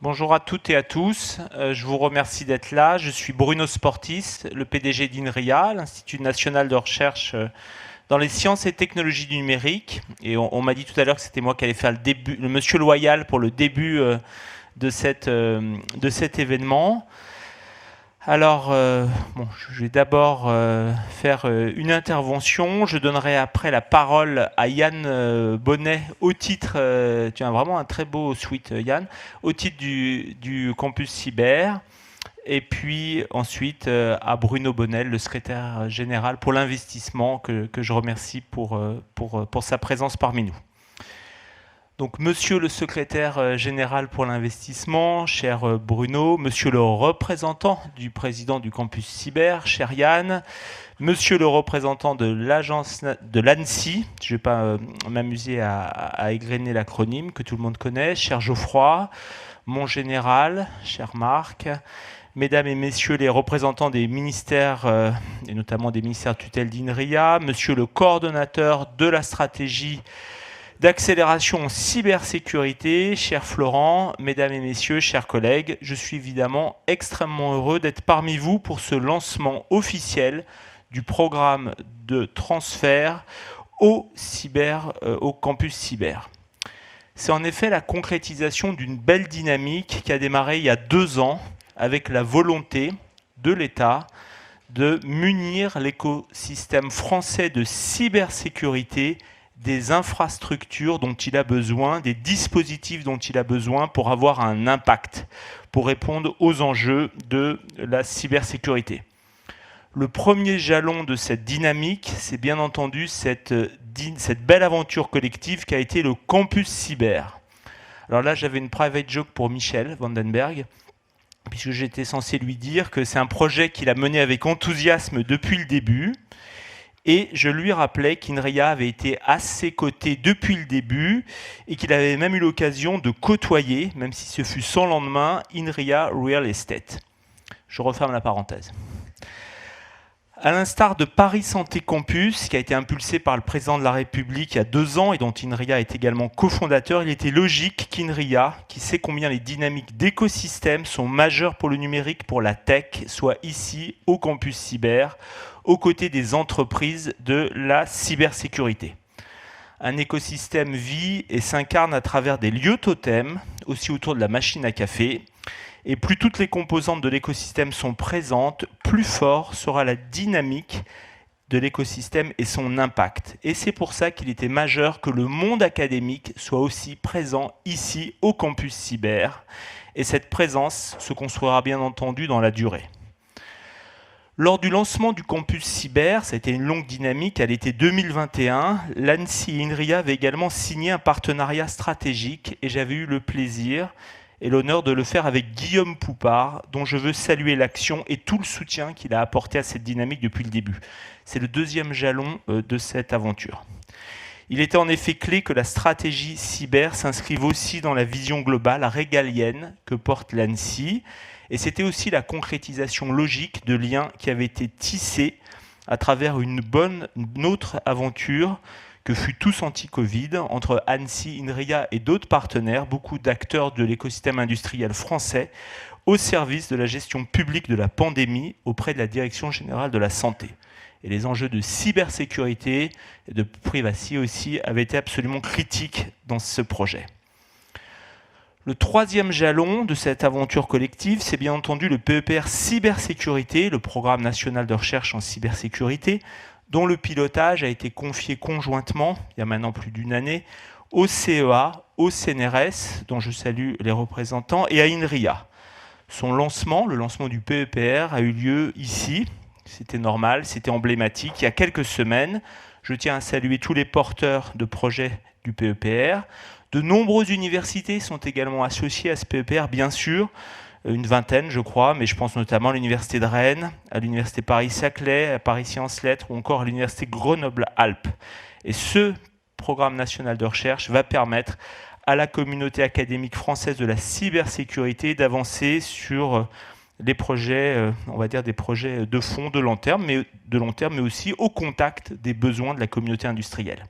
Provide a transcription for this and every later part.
Bonjour à toutes et à tous, je vous remercie d'être là. Je suis Bruno Sportis, le PDG d'INRIA, l'Institut national de recherche dans les sciences et technologies du numérique. Et on m'a dit tout à l'heure que c'était moi qui allais faire le monsieur loyal pour le début de cet événement. Alors, je vais d'abord faire une intervention. Je donnerai après la parole à Yann Bonnet au titre, tu as vraiment un très beau suite, Yann, au titre du campus cyber. Et puis ensuite à Bruno Bonnel, le secrétaire général pour l'investissement, que je remercie pour sa présence parmi nous. Donc, monsieur le secrétaire général pour l'investissement, cher Bruno, monsieur le représentant du président du campus cyber, cher Yann, monsieur le représentant de l'agence de l'ANSSI, je ne vais pas m'amuser à égrener l'acronyme que tout le monde connaît, cher Geoffroy, mon général, cher Marc, mesdames et messieurs les représentants des ministères, et notamment des ministères tutelle d'INRIA, monsieur le coordonnateur de la stratégie d'accélération en cybersécurité, cher Florent, mesdames et messieurs, chers collègues, je suis évidemment extrêmement heureux d'être parmi vous pour ce lancement officiel du programme de transfert au campus cyber. C'est en effet la concrétisation d'une belle dynamique qui a démarré il y a 2 ans avec la volonté de l'État de munir l'écosystème français de cybersécurité des infrastructures dont il a besoin, des dispositifs dont il a besoin pour avoir un impact, pour répondre aux enjeux de la cybersécurité. Le premier jalon de cette dynamique, c'est bien entendu cette belle aventure collective qui a été le campus cyber. Alors là, j'avais une private joke pour Michel Vandenberg, puisque j'étais censé lui dire que c'est un projet qu'il a mené avec enthousiasme depuis le début. Et je lui rappelais qu'INRIA avait été à ses côtés depuis le début et qu'il avait même eu l'occasion de côtoyer, même si ce fut sans lendemain, INRIA Real Estate. Je referme la parenthèse. À l'instar de Paris Santé Campus, qui a été impulsé par le président de la République il y a 2 ans et dont INRIA est également cofondateur, il était logique qu'INRIA, qui sait combien les dynamiques d'écosystème sont majeures pour le numérique, pour la tech, soit ici au campus cyber, aux côtés des entreprises de la cybersécurité. Un écosystème vit et s'incarne à travers des lieux totems, aussi autour de la machine à café. Et plus toutes les composantes de l'écosystème sont présentes, plus fort sera la dynamique de l'écosystème et son impact. Et c'est pour ça qu'il était majeur que le monde académique soit aussi présent ici au campus cyber. Et cette présence se construira bien entendu dans la durée. Lors du lancement du campus cyber, ça a été une longue dynamique, à l'été 2021, l'ANSSI et INRIA avaient également signé un partenariat stratégique et j'avais eu le plaisir et l'honneur de le faire avec Guillaume Poupard, dont je veux saluer l'action et tout le soutien qu'il a apporté à cette dynamique depuis le début. C'est le deuxième jalon de cette aventure. Il était en effet clé que la stratégie cyber s'inscrive aussi dans la vision globale régalienne que porte l'ANSSI. Et c'était aussi la concrétisation logique de liens qui avaient été tissés à travers une autre aventure que fut Tous Anti-Covid entre ANSSI, INRIA et d'autres partenaires, beaucoup d'acteurs de l'écosystème industriel français, au service de la gestion publique de la pandémie auprès de la Direction générale de la santé. Et les enjeux de cybersécurité et de privacy aussi avaient été absolument critiques dans ce projet. Le troisième jalon de cette aventure collective, c'est bien entendu le PEPR Cybersécurité, le Programme national de recherche en cybersécurité, dont le pilotage a été confié conjointement, il y a maintenant plus d'1 année, au CEA, au CNRS, dont je salue les représentants, et à INRIA. Son lancement, le lancement du PEPR, a eu lieu ici. C'était normal, c'était emblématique. Il y a quelques semaines, je tiens à saluer tous les porteurs de projets du PEPR. De nombreuses universités sont également associées à ce PEPR, bien sûr, une vingtaine, je crois, mais je pense notamment à l'Université de Rennes, à l'Université Paris-Saclay, à Paris Sciences Lettres ou encore à l'Université Grenoble-Alpes. Et ce programme national de recherche va permettre à la communauté académique française de la cybersécurité d'avancer sur les projets, on va dire des projets de fond, de long terme, mais aussi au contact des besoins de la communauté industrielle.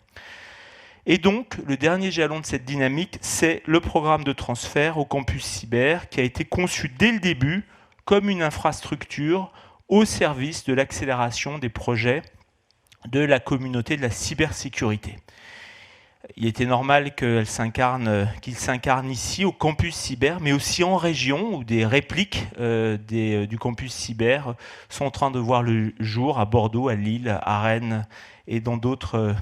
Et donc, le dernier jalon de cette dynamique, c'est le programme de transfert au campus cyber qui a été conçu dès le début comme une infrastructure au service de l'accélération des projets de la communauté de la cybersécurité. Il était normal qu'il s'incarne ici, au campus cyber, mais aussi en région, où des répliques du campus cyber sont en train de voir le jour à Bordeaux, à Lille, à Rennes et dans d'autres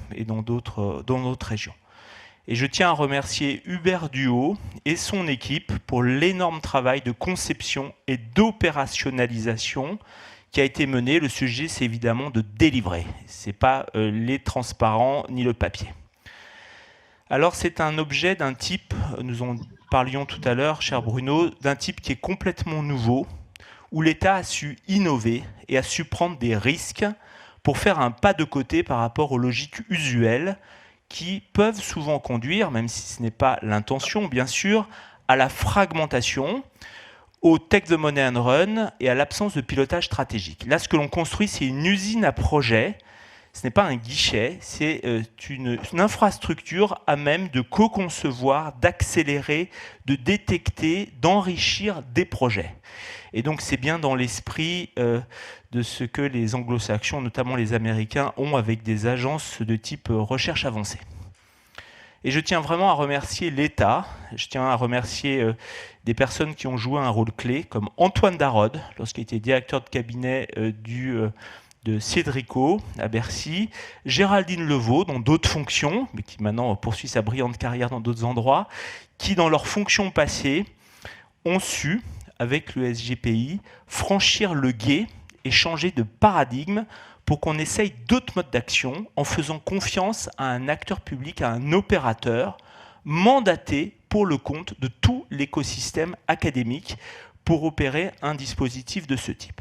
régions. Et je tiens à remercier Hubert Duhaut et son équipe pour l'énorme travail de conception et d'opérationnalisation qui a été mené. Le sujet, c'est évidemment de délivrer. Ce n'est pas les transparents ni le papier. Alors, c'est un objet d'un type, nous en parlions tout à l'heure, cher Bruno, d'un type qui est complètement nouveau, où l'État a su innover et a su prendre des risques pour faire un pas de côté par rapport aux logiques usuelles qui peuvent souvent conduire, même si ce n'est pas l'intention, bien sûr, à la fragmentation, au take the money and run et à l'absence de pilotage stratégique. Là, ce que l'on construit, c'est une usine à projet. Ce n'est pas un guichet, c'est une infrastructure à même de co-concevoir, d'accélérer, de détecter, d'enrichir des projets. Et donc c'est bien dans l'esprit de ce que les anglo-saxons, notamment les Américains, ont avec des agences de type recherche avancée. Et je tiens vraiment à remercier l'État, je tiens à remercier des personnes qui ont joué un rôle clé, comme Antoine Darod, lorsqu'il était directeur de cabinet de Cédrico à Bercy, Géraldine Levaux dans d'autres fonctions, mais qui maintenant poursuit sa brillante carrière dans d'autres endroits, qui dans leurs fonctions passées ont su, avec le SGPI, franchir le gué et changer de paradigme pour qu'on essaye d'autres modes d'action en faisant confiance à un acteur public, à un opérateur mandaté pour le compte de tout l'écosystème académique pour opérer un dispositif de ce type.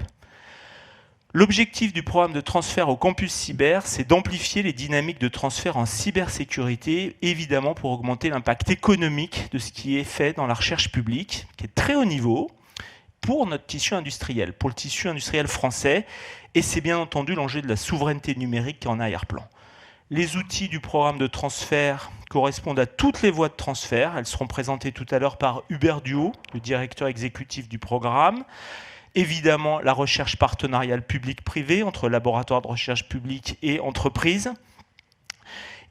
L'objectif du programme de transfert au campus cyber, c'est d'amplifier les dynamiques de transfert en cybersécurité, évidemment pour augmenter l'impact économique de ce qui est fait dans la recherche publique, qui est très haut niveau, pour notre tissu industriel, pour le tissu industriel français, et c'est bien entendu l'enjeu de la souveraineté numérique qui est en arrière-plan. Les outils du programme de transfert correspondent à toutes les voies de transfert. Elles seront présentées tout à l'heure par Hubert Duhaut, le directeur exécutif du programme. Évidemment, la recherche partenariale publique-privée entre laboratoires de recherche publique et entreprises.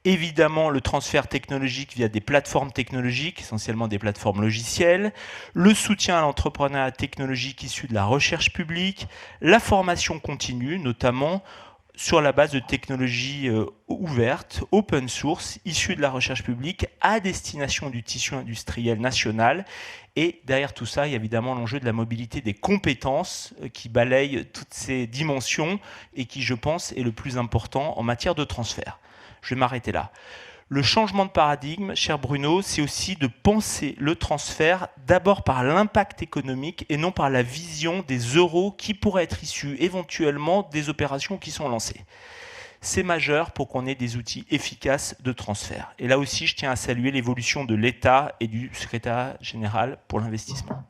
Évidemment, le transfert technologique via des plateformes technologiques, essentiellement des plateformes logicielles, le soutien à l'entrepreneuriat technologique issu de la recherche publique, la formation continue, notamment sur la base de technologies ouvertes, open source, issues de la recherche publique, à destination du tissu industriel national. Et derrière tout ça, il y a évidemment l'enjeu de la mobilité des compétences qui balaye toutes ces dimensions et qui, je pense, est le plus important en matière de transfert. Je vais m'arrêter là. Le changement de paradigme, cher Bruno, c'est aussi de penser le transfert d'abord par l'impact économique et non par la vision des euros qui pourraient être issus éventuellement des opérations qui sont lancées. C'est majeur pour qu'on ait des outils efficaces de transfert. Et là aussi, je tiens à saluer l'évolution de l'État et du secrétariat général pour l'investissement.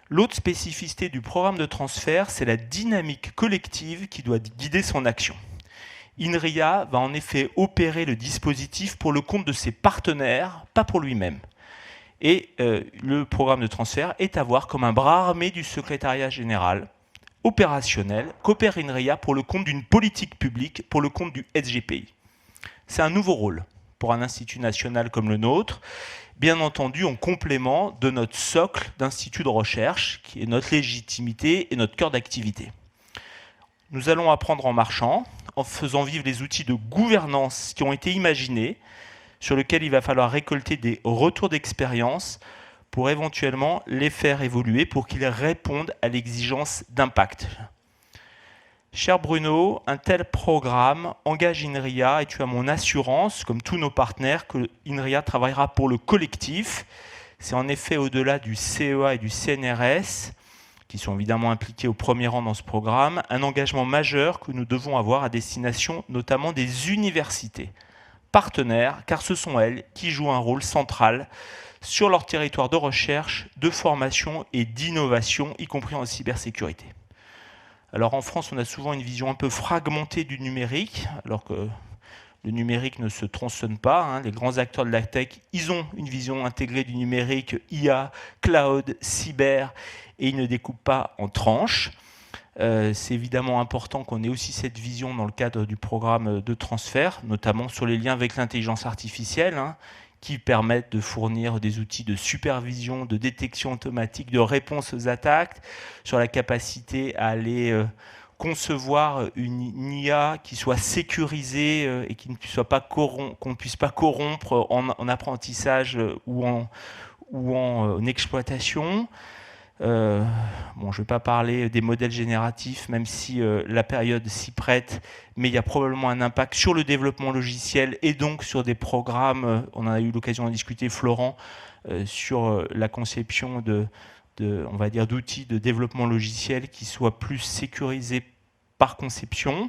L'autre spécificité du programme de transfert, c'est la dynamique collective qui doit guider son action. INRIA va en effet opérer le dispositif pour le compte de ses partenaires, pas pour lui-même. Et le programme de transfert est à voir comme un bras armé du secrétariat général opérationnel qu'opère INRIA pour le compte d'une politique publique, pour le compte du SGPI. C'est un nouveau rôle pour un institut national comme le nôtre, bien entendu en complément de notre socle d'institut de recherche, qui est notre légitimité et notre cœur d'activité. Nous allons apprendre en marchant, en faisant vivre les outils de gouvernance qui ont été imaginés, sur lesquels il va falloir récolter des retours d'expérience pour éventuellement les faire évoluer, pour qu'ils répondent à l'exigence d'impact. Cher Bruno, un tel programme engage INRIA et tu as mon assurance, comme tous nos partenaires, que INRIA travaillera pour le collectif. C'est en effet au-delà du CEA et du CNRS, qui sont évidemment impliqués au premier rang dans ce programme, un engagement majeur que nous devons avoir à destination notamment des universités partenaires, car ce sont elles qui jouent un rôle central sur leur territoire de recherche, de formation et d'innovation, y compris en cybersécurité. Alors en France, on a souvent une vision un peu fragmentée du numérique, alors que Le numérique ne se tronçonne pas, hein. Les grands acteurs de la tech, ils ont une vision intégrée du numérique, IA, cloud, cyber, et ils ne découpent pas en tranches. C'est évidemment important qu'on ait aussi cette vision dans le cadre du programme de transfert, notamment sur les liens avec l'intelligence artificielle, hein, qui permettent de fournir des outils de supervision, de détection automatique, de réponse aux attaques, sur la capacité à aller concevoir une IA qui soit sécurisée et qui ne soit pas qu'on ne puisse pas corrompre en apprentissage ou en exploitation. Bon, je ne vais pas parler des modèles génératifs, même si la période s'y prête, mais il y a probablement un impact sur le développement logiciel et donc sur des programmes, on en a eu l'occasion d'en discuter, Florent, sur la conception on va dire, d'outils de développement logiciel qui soient plus sécurisés par conception.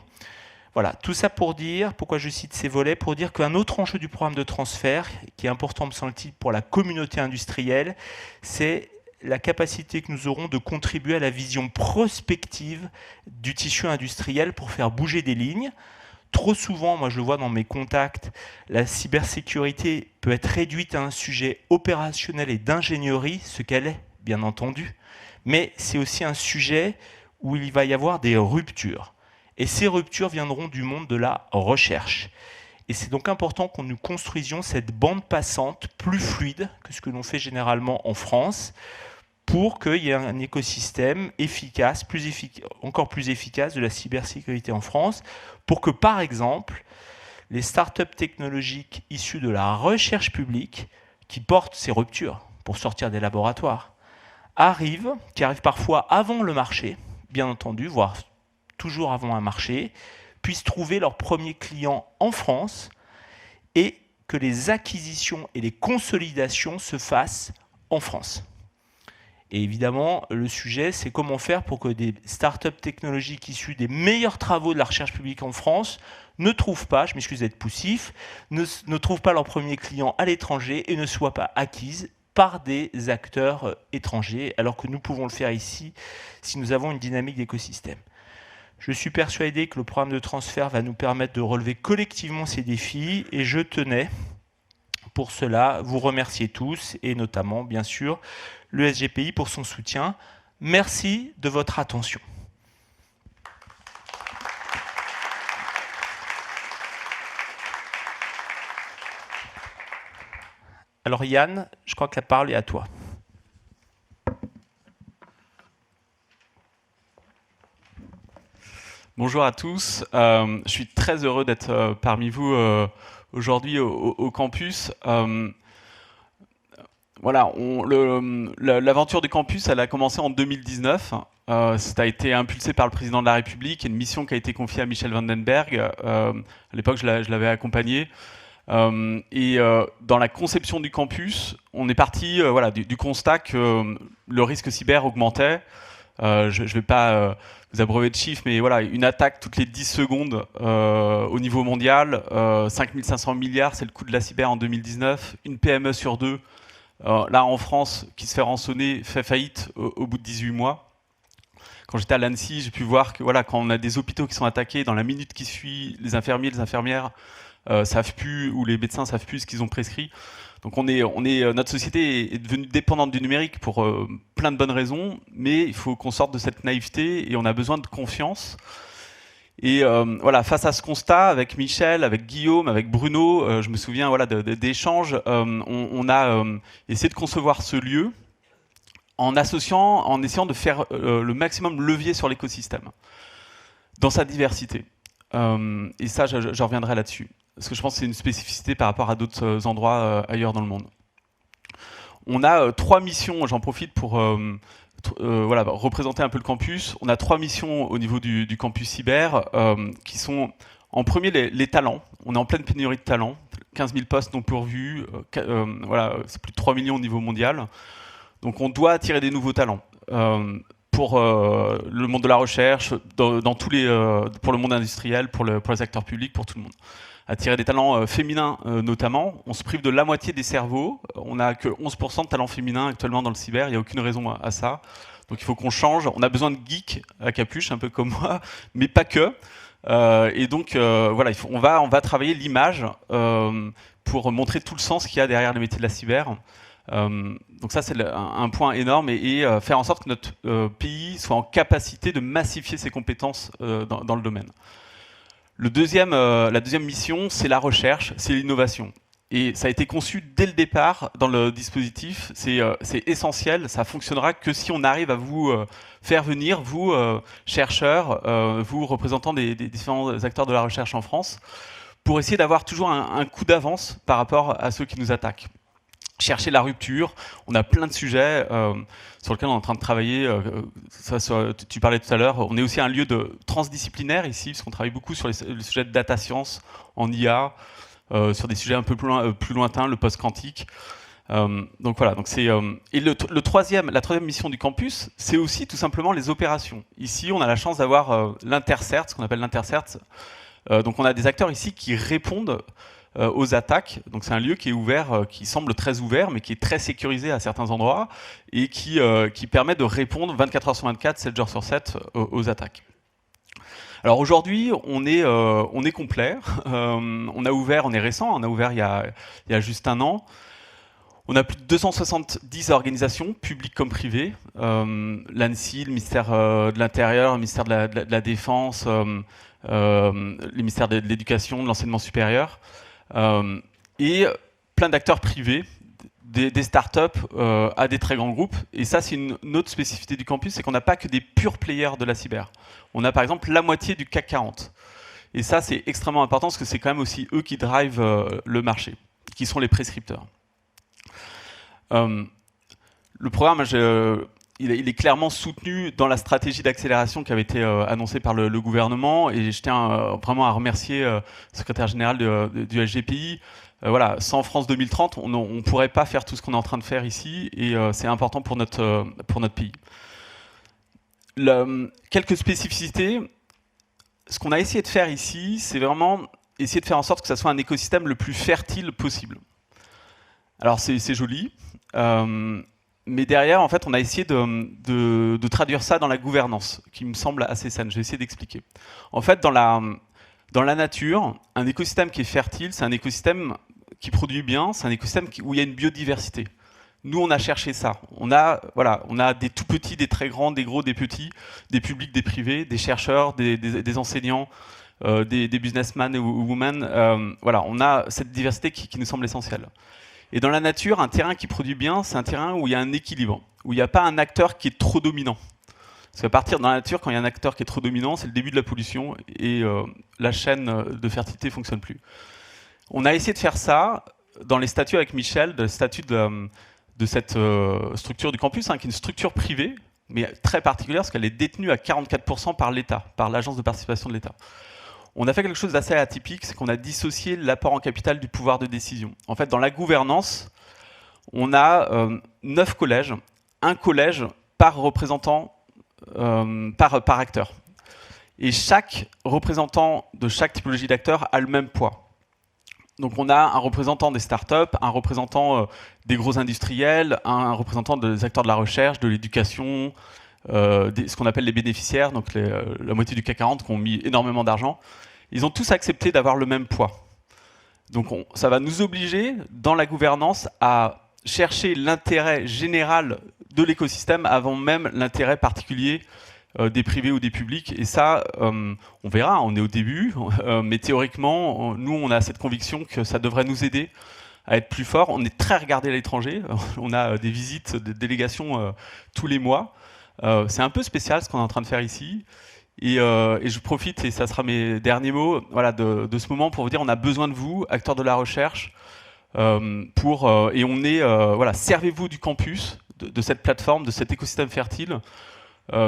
Voilà, tout ça pour dire, pourquoi je cite ces volets, pour dire qu'un autre enjeu du programme de transfert, qui est important me semble-t-il pour la communauté industrielle, c'est la capacité que nous aurons de contribuer à la vision prospective du tissu industriel pour faire bouger des lignes. Trop souvent, moi je le vois dans mes contacts, la cybersécurité peut être réduite à un sujet opérationnel et d'ingénierie, ce qu'elle est, bien entendu, mais c'est aussi un sujet où il va y avoir des ruptures. Et ces ruptures viendront du monde de la recherche. Et c'est donc important que nous construisions cette bande passante plus fluide que ce que l'on fait généralement en France, pour qu'il y ait un écosystème efficace, encore plus efficace de la cybersécurité en France, pour que, par exemple, les startups technologiques issues de la recherche publique, qui portent ces ruptures pour sortir des laboratoires, qui arrivent parfois avant le marché, bien entendu, voire toujours avant un marché, puissent trouver leurs premiers clients en France et que les acquisitions et les consolidations se fassent en France. Et évidemment, le sujet, c'est comment faire pour que des startups technologiques issues des meilleurs travaux de la recherche publique en France ne trouvent pas, je m'excuse d'être poussif, ne trouvent pas leurs premiers clients à l'étranger et ne soient pas acquises par des acteurs étrangers, alors que nous pouvons le faire ici si nous avons une dynamique d'écosystème. Je suis persuadé que le programme de transfert va nous permettre de relever collectivement ces défis et je tenais, pour cela, vous remercier tous et notamment, bien sûr, le SGPI pour son soutien. Merci de votre attention. Alors Yann, je crois que la parole est à toi. Bonjour à tous, je suis très heureux d'être parmi vous aujourd'hui au campus. Voilà, l'aventure du campus, elle a commencé en 2019. Ça a été impulsé par le président de la République, une mission qui a été confiée à Michel Vandenberg. À l'époque, je l'avais accompagné. Dans la conception du campus, on est parti du constat que le risque cyber augmentait. Je ne vais pas vous abreuver de chiffres, mais voilà, une attaque toutes les 10 secondes au niveau mondial, 5500 milliards, c'est le coût de la cyber en 2019, une PME sur deux, là en France, qui se fait rançonner, fait faillite au bout de 18 mois. Quand j'étais à l'Annecy, j'ai pu voir que voilà, quand on a des hôpitaux qui sont attaqués, dans la minute qui suit, les infirmiers, les infirmières savent plus, ou les médecins savent plus ce qu'ils ont prescrit. Donc notre société est devenue dépendante du numérique pour plein de bonnes raisons, mais il faut qu'on sorte de cette naïveté et on a besoin de confiance. Et voilà, face à ce constat, avec Michel, avec Guillaume, avec Bruno, je me souviens d'échanges, on a essayé de concevoir ce lieu en essayant de faire le maximum levier sur l'écosystème, dans sa diversité. Et ça, je reviendrai là-dessus. Parce que je pense que c'est une spécificité par rapport à d'autres endroits ailleurs dans le monde. On a 3 missions, j'en profite pour représenter un peu le campus. On a 3 missions au niveau du campus cyber, qui sont en premier les talents. On est en pleine pénurie de talents, 15 000 postes non pourvus, c'est plus de 3 millions au niveau mondial. Donc on doit attirer des nouveaux talents. Pour le monde de la recherche, pour le monde industriel, pour les acteurs publics, pour tout le monde. Attirer des talents féminins notamment. On se prive de la moitié des cerveaux. On n'a que 11% de talents féminins actuellement dans le cyber. Il n'y a aucune raison à ça. Donc il faut qu'on change. On a besoin de geeks à capuche, un peu comme moi, mais pas que. Et donc, voilà, on va travailler l'image pour montrer tout le sens qu'il y a derrière les métiers de la cyber. Donc ça, c'est un point énorme et faire en sorte que notre pays soit en capacité de massifier ses compétences dans le domaine. La deuxième mission, c'est la recherche, c'est l'innovation. Et ça a été conçu dès le départ dans le dispositif. C'est essentiel. Ça fonctionnera que si on arrive à vous faire venir, vous, chercheurs, vous, représentants des différents acteurs de la recherche en France, pour essayer d'avoir toujours un coup d'avance par rapport à ceux qui nous attaquent. Chercher la rupture. On a plein de sujets sur lesquels on est en train de travailler. Tu parlais tout à l'heure. On est aussi un lieu transdisciplinaire ici, parce qu'on travaille beaucoup sur les sujets de data science, en IA, sur des sujets un peu plus lointains, le post-quantique. Donc voilà. Et la troisième mission du campus, c'est aussi tout simplement les opérations. Ici, on a la chance d'avoir l'Intercert, ce qu'on appelle l'Intercert. Donc on a des acteurs ici qui répondent aux attaques. Donc c'est un lieu qui est ouvert, qui semble très ouvert, mais qui est très sécurisé à certains endroits et qui permet de répondre 24 heures sur 24, 7 jours sur 7 aux attaques. Alors aujourd'hui, on est complet. On est récent, on a ouvert il y a juste un an. On a plus de 270 organisations, publiques comme privées. L'ANSSI, le ministère de l'Intérieur, le ministère de la Défense, le ministère de l'Éducation, de l'Enseignement supérieur. Et plein d'acteurs privés, des startups à des très grands groupes. Et ça, c'est une autre spécificité du campus, c'est qu'on n'a pas que des purs players de la cyber. On a par exemple la moitié du CAC 40. Et ça, c'est extrêmement important parce que c'est quand même aussi eux qui drivent le marché, qui sont les prescripteurs. Le programme, il est clairement soutenu dans la stratégie d'accélération qui avait été annoncée par le gouvernement. Et je tiens vraiment à remercier le secrétaire général du SGPI. Voilà, sans France 2030, on ne pourrait pas faire tout ce qu'on est en train de faire ici. Et c'est important pour notre pays. Quelques spécificités. Ce qu'on a essayé de faire ici, c'est vraiment essayer de faire en sorte que ça soit un écosystème le plus fertile possible. Alors c'est joli. Mais derrière, en fait, on a essayé de traduire ça dans la gouvernance, qui me semble assez saine. Je vais essayer d'expliquer. En fait, dans la nature, un écosystème qui est fertile, c'est un écosystème qui produit bien, c'est un écosystème où il y a une biodiversité. Nous, on a cherché ça. On a des tout petits, des très grands, des gros, des petits, des publics, des privés, des chercheurs, des enseignants, des businessmen ou women. Voilà, on a cette diversité qui nous semble essentielle. Et dans la nature, un terrain qui produit bien, c'est un terrain où il y a un équilibre, où il n'y a pas un acteur qui est trop dominant. Parce qu'à partir dans la nature, quand il y a un acteur qui est trop dominant, c'est le début de la pollution et la chaîne de fertilité ne fonctionne plus. On a essayé de faire ça dans les statuts avec Michel, le statut de cette structure du campus, qui est une structure privée, mais très particulière parce qu'elle est détenue à 44% par l'État, par l'agence de participation de l'État. On a fait quelque chose d'assez atypique, c'est qu'on a dissocié l'apport en capital du pouvoir de décision. En fait, dans la gouvernance, on a 9 collèges, un collège par représentant, par acteur. Et chaque représentant de chaque typologie d'acteur a le même poids. Donc on a un représentant des startups, un représentant des gros industriels, un représentant des acteurs de la recherche, de l'éducation, ce qu'on appelle les bénéficiaires, donc la moitié du CAC 40 qui ont mis énormément d'argent. Ils ont tous accepté d'avoir le même poids. Donc ça va nous obliger, dans la gouvernance, à chercher l'intérêt général de l'écosystème avant même l'intérêt particulier des privés ou des publics. Et ça, on verra, on est au début, mais théoriquement, nous, on a cette conviction que ça devrait nous aider à être plus fort. On est très regardé à l'étranger, on a des visites de délégations tous les mois. C'est un peu spécial ce qu'on est en train de faire ici. Et je profite, et ça sera mes derniers mots, voilà, de ce moment pour vous dire on a besoin de vous, acteurs de la recherche, et on est, voilà, servez-vous du campus, de cette plateforme, de cet écosystème fertile.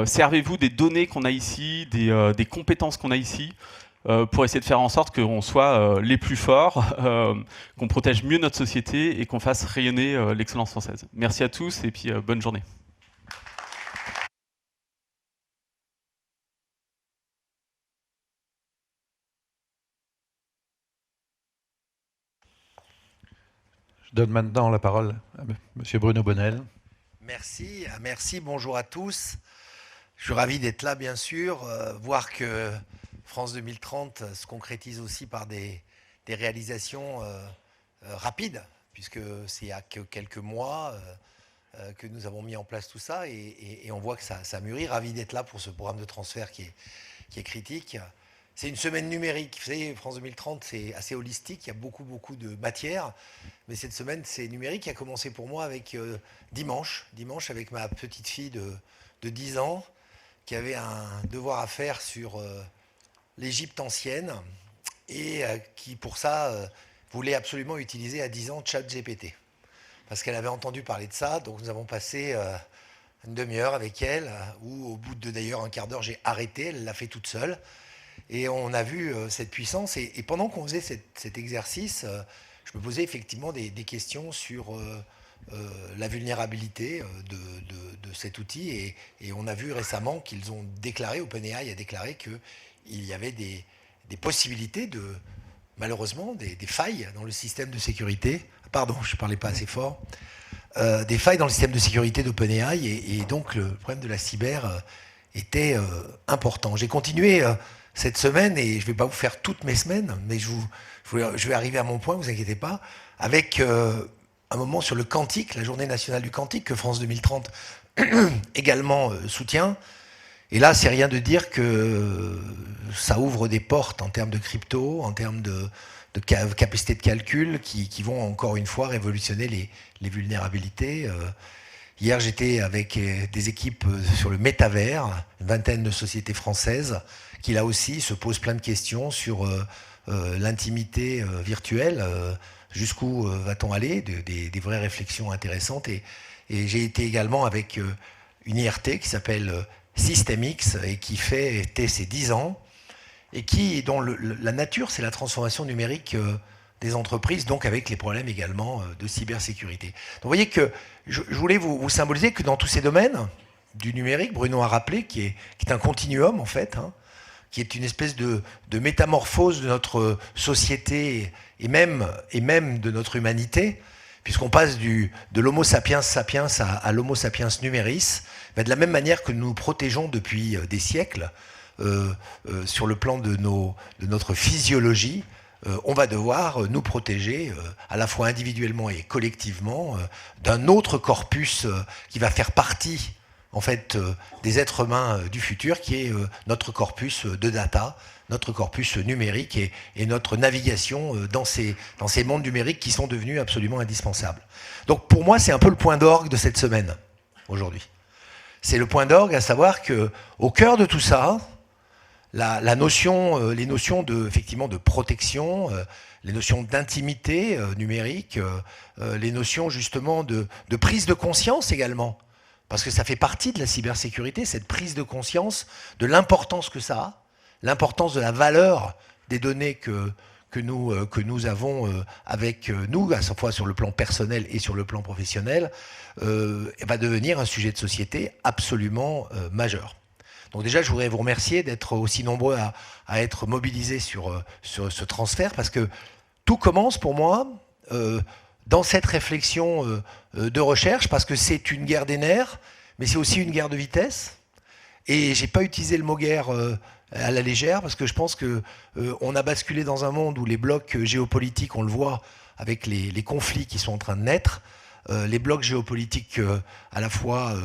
Servez-vous des données qu'on a ici, des compétences qu'on a ici, pour essayer de faire en sorte qu'on soit les plus forts, qu'on protège mieux notre société et qu'on fasse rayonner l'excellence française. Merci à tous et puis bonne journée. Je donne maintenant la parole à M. Bruno Bonnel. Merci, bonjour à tous. Je suis ravi d'être là, bien sûr, voir que France 2030 se concrétise aussi par des réalisations rapides, puisque c'est il y a que quelques mois que nous avons mis en place tout ça, et on voit que ça mûrit. Ravi d'être là pour ce programme de transfert qui est critique. C'est une semaine numérique. Vous savez, France 2030, c'est assez holistique. Il y a beaucoup de matières. Mais cette semaine, c'est numérique qui a commencé pour moi avec dimanche. Dimanche, avec ma petite fille de 10 ans, qui avait un devoir à faire sur l'Égypte ancienne et qui, pour ça, voulait absolument utiliser à 10 ans ChatGPT. Parce qu'elle avait entendu parler de ça. Donc, nous avons passé une demi-heure avec elle, où au bout de d'ailleurs un quart d'heure, j'ai arrêté. Elle l'a fait toute seule. Et on a vu cette puissance. Et pendant qu'on faisait cet exercice, je me posais effectivement des questions sur la vulnérabilité de cet outil. Et on a vu récemment qu'ils ont déclaré, OpenAI a déclaré qu'il y avait des possibilités malheureusement, des failles dans le système de sécurité. Pardon, je ne parlais pas assez fort. Des failles dans le système de sécurité d'OpenAI. Et donc, le problème de la cyber était important. J'ai continué cette semaine, et je ne vais pas vous faire toutes mes semaines, mais je vais arriver à mon point, ne vous inquiétez pas, avec un moment sur le quantique, la journée nationale du quantique, que France 2030 également soutient. Et là, c'est rien de dire que ça ouvre des portes en termes de crypto, en termes de capacité de calcul, qui vont encore une fois révolutionner les vulnérabilités. Hier, j'étais avec des équipes sur le métavers, une vingtaine de sociétés françaises, qui là aussi se posent plein de questions sur l'intimité virtuelle. Jusqu'où va-t-on aller, des vraies réflexions intéressantes. Et j'ai été également avec une IRT qui s'appelle Systemix et qui fêtait ses 10 ans et dont la nature, c'est la transformation numérique des entreprises, donc avec les problèmes également de cybersécurité. Donc vous voyez que je voulais vous symboliser que dans tous ces domaines du numérique, Bruno a rappelé, qui est un continuum en fait, qui est une espèce de métamorphose de notre société et même de notre humanité, puisqu'on passe de l'homo sapiens sapiens à l'homo sapiens numéris, de la même manière que nous protégeons depuis des siècles sur le plan de notre physiologie, on va devoir nous protéger à la fois individuellement et collectivement d'un autre corpus qui va faire partie en fait des êtres humains du futur, qui est notre corpus de data, notre corpus numérique et notre navigation dans ces mondes numériques qui sont devenus absolument indispensables. Donc pour moi, c'est un peu le point d'orgue de cette semaine aujourd'hui. C'est le point d'orgue, à savoir que au cœur de tout ça, les notions effectivement de protection, les notions d'intimité numérique, les notions justement de prise de conscience également, parce que ça fait partie de la cybersécurité, cette prise de conscience de l'importance que ça a, l'importance de la valeur des données que nous avons avec nous, à la fois sur le plan personnel et sur le plan professionnel, va devenir un sujet de société absolument majeur. Donc déjà, je voudrais vous remercier d'être aussi nombreux à être mobilisés sur ce transfert, parce que tout commence pour moi dans cette réflexion de recherche, parce que c'est une guerre des nerfs, mais c'est aussi une guerre de vitesse. Et j'ai pas utilisé le mot guerre à la légère, parce que je pense qu'on a basculé dans un monde où les blocs géopolitiques, on le voit avec les conflits qui sont en train de naître, les blocs géopolitiques à la fois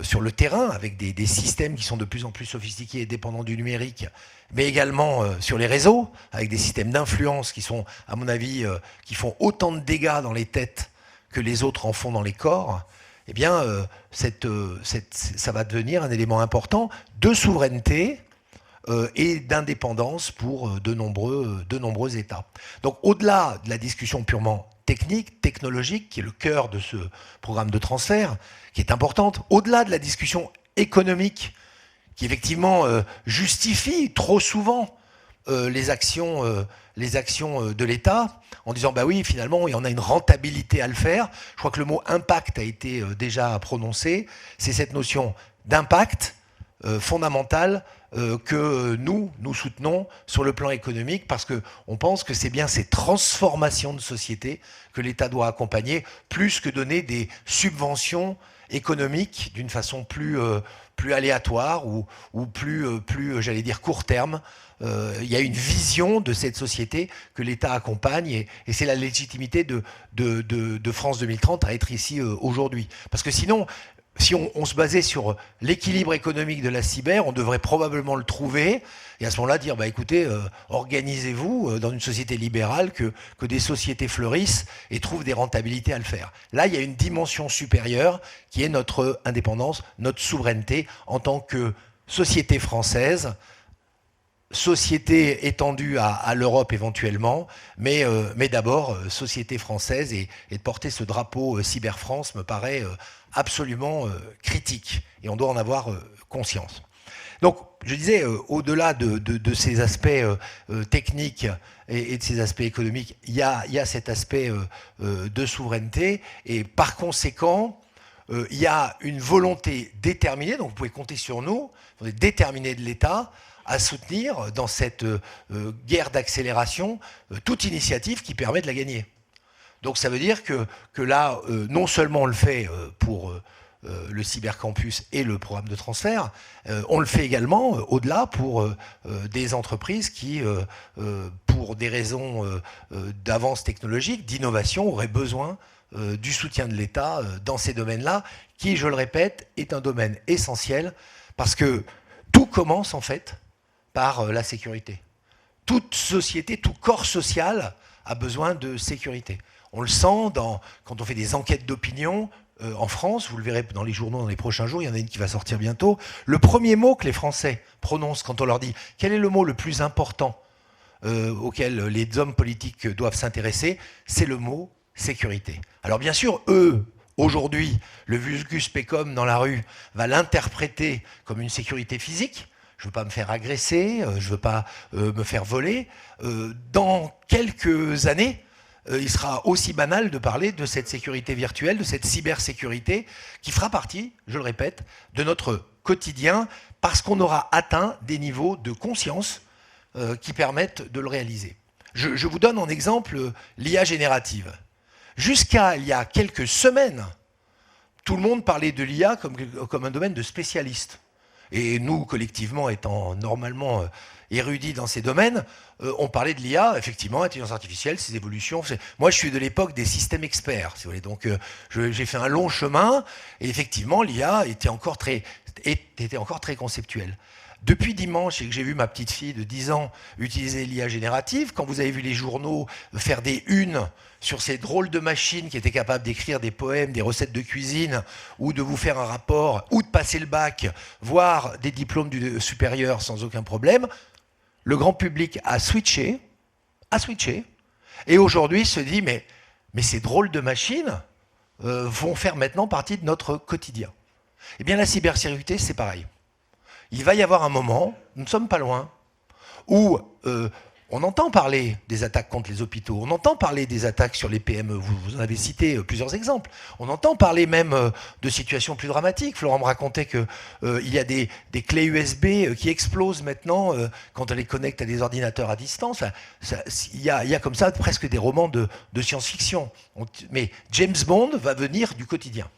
sur le terrain, avec des systèmes qui sont de plus en plus sophistiqués et dépendants du numérique, mais également sur les réseaux, avec des systèmes d'influence qui sont, à mon avis, qui font autant de dégâts dans les têtes que les autres en font dans les corps. Eh bien, ça va devenir un élément important de souveraineté et d'indépendance pour de nombreux États. Donc, au-delà de la discussion purement technique, technologique, qui est le cœur de ce programme de transfert, qui est importante, au-delà de la discussion économique, qui effectivement justifie trop souvent les actions de l'État, en disant bah oui, finalement, il y en a une rentabilité à le faire. Je crois que le mot impact a été déjà prononcé. C'est cette notion d'impact fondamental que nous soutenons sur le plan économique, parce qu'on pense que c'est bien ces transformations de société que l'État doit accompagner, plus que donner des subventions économique d'une façon plus aléatoire ou plus j'allais dire, court terme. Il y a une vision de cette société que l'État accompagne et c'est la légitimité de France 2030 à être ici aujourd'hui. Parce que sinon, si on se basait sur l'équilibre économique de la cyber, on devrait probablement le trouver et à ce moment-là dire, écoutez, organisez-vous dans une société libérale que des sociétés fleurissent et trouvent des rentabilités à le faire. Là, il y a une dimension supérieure qui est notre indépendance, notre souveraineté en tant que société française, société étendue à l'Europe éventuellement, mais d'abord société française et de porter ce drapeau Cyber France me paraît absolument critique et on doit en avoir conscience. Donc, je disais, au-delà de ces aspects techniques et de ces aspects économiques, il y a cet aspect de souveraineté et par conséquent, il y a une volonté déterminée, donc vous pouvez compter sur nous, on est déterminé de l'État à soutenir dans cette guerre d'accélération toute initiative qui permet de la gagner. Donc ça veut dire que là, non seulement on le fait pour le cybercampus et le programme de transfert, on le fait également au-delà pour des entreprises qui, pour des raisons d'avance technologique, d'innovation, auraient besoin du soutien de l'État dans ces domaines-là, qui, je le répète, est un domaine essentiel parce que tout commence en fait par la sécurité. Toute société, tout corps social a besoin de sécurité. On le sent quand on fait des enquêtes d'opinion en France, vous le verrez dans les journaux dans les prochains jours, il y en a une qui va sortir bientôt. Le premier mot que les Français prononcent quand on leur dit quel est le mot le plus important auquel les hommes politiques doivent s'intéresser, c'est le mot sécurité. Alors bien sûr, eux, aujourd'hui, le vulgus pecum dans la rue va l'interpréter comme une sécurité physique. Je ne veux pas me faire agresser, je ne veux pas me faire voler. Dans quelques années, il sera aussi banal de parler de cette sécurité virtuelle, de cette cybersécurité, qui fera partie, je le répète, de notre quotidien, parce qu'on aura atteint des niveaux de conscience qui permettent de le réaliser. Je vous donne en exemple l'IA générative. Jusqu'à il y a quelques semaines, tout le monde parlait de l'IA comme un domaine de spécialistes. Et nous, collectivement, étant normalement érudits dans ces domaines, on parlait de l'IA, effectivement, intelligence artificielle, ses évolutions. Moi, je suis de l'époque des systèmes experts, si vous voulez. Donc, j'ai fait un long chemin, et effectivement, l'IA était encore très conceptuelle. Depuis dimanche, et que j'ai vu ma petite fille de 10 ans utiliser l'IA générative, quand vous avez vu les journaux faire des unes sur ces drôles de machines qui étaient capables d'écrire des poèmes, des recettes de cuisine, ou de vous faire un rapport, ou de passer le bac, voire des diplômes du supérieur sans aucun problème, le grand public a switché, et aujourd'hui se dit, mais ces drôles de machines vont faire maintenant partie de notre quotidien. Eh bien, la cybersécurité, c'est pareil. Il va y avoir un moment, nous ne sommes pas loin, où on entend parler des attaques contre les hôpitaux, on entend parler des attaques sur les PME, vous en avez cité plusieurs exemples, on entend parler même de situations plus dramatiques. Florent me racontait qu'il y a des clés USB qui explosent maintenant quand on les connecte à des ordinateurs à distance. Il y a comme ça presque des romans de science-fiction. Mais James Bond va venir du quotidien.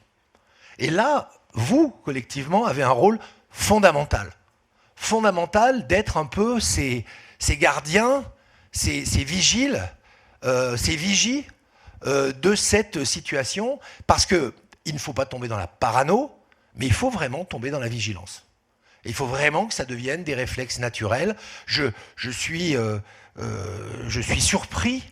Et là, vous, collectivement, avez un rôle fondamental d'être un peu ces gardiens, ces vigiles, ces vigies de cette situation, parce qu'il ne faut pas tomber dans la parano, mais il faut vraiment tomber dans la vigilance. Et il faut vraiment que ça devienne des réflexes naturels. Je suis surpris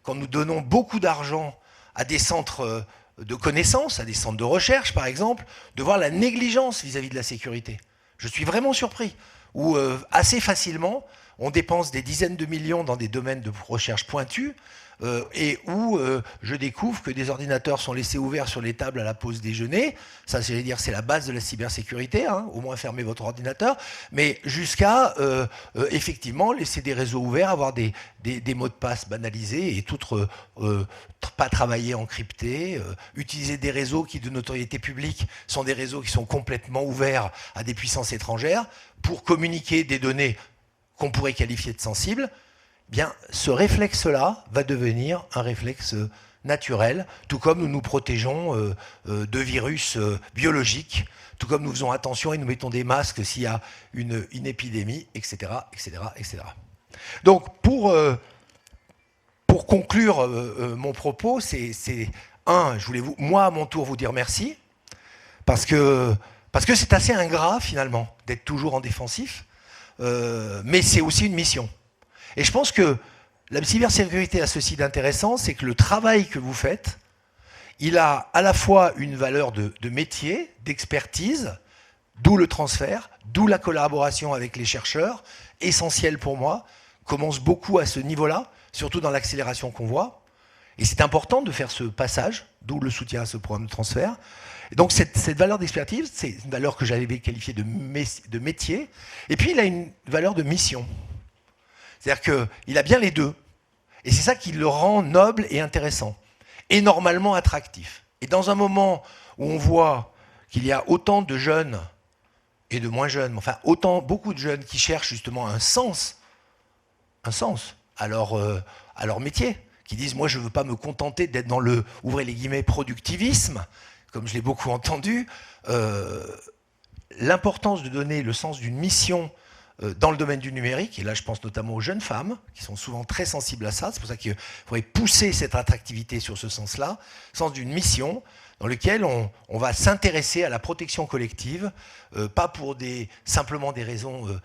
quand nous donnons beaucoup d'argent à des centres de connaissances, à des centres de recherche par exemple, de voir la négligence vis-à-vis de la sécurité. Je suis vraiment surpris, où assez facilement, on dépense des dizaines de millions dans des domaines de recherche pointus, et où je découvre que des ordinateurs sont laissés ouverts sur les tables à la pause déjeuner. Ça, c'est la base de la cybersécurité, hein, au moins fermer votre ordinateur, mais jusqu'à effectivement laisser des réseaux ouverts, avoir des mots de passe banalisés et tout pas travailler encrypté, utiliser des réseaux qui, de notoriété publique, sont des réseaux qui sont complètement ouverts à des puissances étrangères pour communiquer des données qu'on pourrait qualifier de sensibles. Bien, ce réflexe-là va devenir un réflexe naturel, tout comme nous nous protégeons de virus biologiques, tout comme nous faisons attention et nous mettons des masques s'il y a une épidémie, etc., etc., etc. Donc, pour conclure mon propos, c'est je voulais moi à mon tour vous dire merci, parce que c'est assez ingrat finalement d'être toujours en défensif, mais c'est aussi une mission. Et je pense que la cybersécurité a ceci d'intéressant, c'est que le travail que vous faites, il a à la fois une valeur de métier, d'expertise, d'où le transfert, d'où la collaboration avec les chercheurs, essentielle pour moi, commence beaucoup à ce niveau-là, surtout dans l'accélération qu'on voit. Et c'est important de faire ce passage, d'où le soutien à ce programme de transfert. Et donc cette valeur d'expertise, c'est une valeur que j'avais qualifiée de métier, et puis il a une valeur de mission. C'est-à-dire qu'il a bien les deux. Et c'est ça qui le rend noble et intéressant, et normalement attractif. Et dans un moment où on voit qu'il y a autant de jeunes et de moins jeunes, enfin beaucoup de jeunes qui cherchent justement un sens à leur métier, qui disent « moi je ne veux pas me contenter d'être dans le, ouvrez les guillemets, productivisme », comme je l'ai beaucoup entendu, l'importance de donner le sens d'une mission dans le domaine du numérique, et là je pense notamment aux jeunes femmes, qui sont souvent très sensibles à ça, c'est pour ça qu'il faudrait pousser cette attractivité sur ce sens-là, sens d'une mission dans lequel on va s'intéresser à la protection collective, pas pour simplement des raisons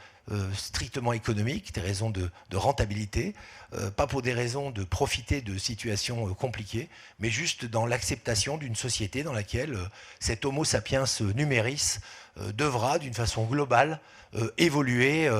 strictement économiques, des raisons de rentabilité, pas pour des raisons de profiter de situations compliquées, mais juste dans l'acceptation d'une société dans laquelle cet homo sapiens numéris devra, d'une façon globale, évoluer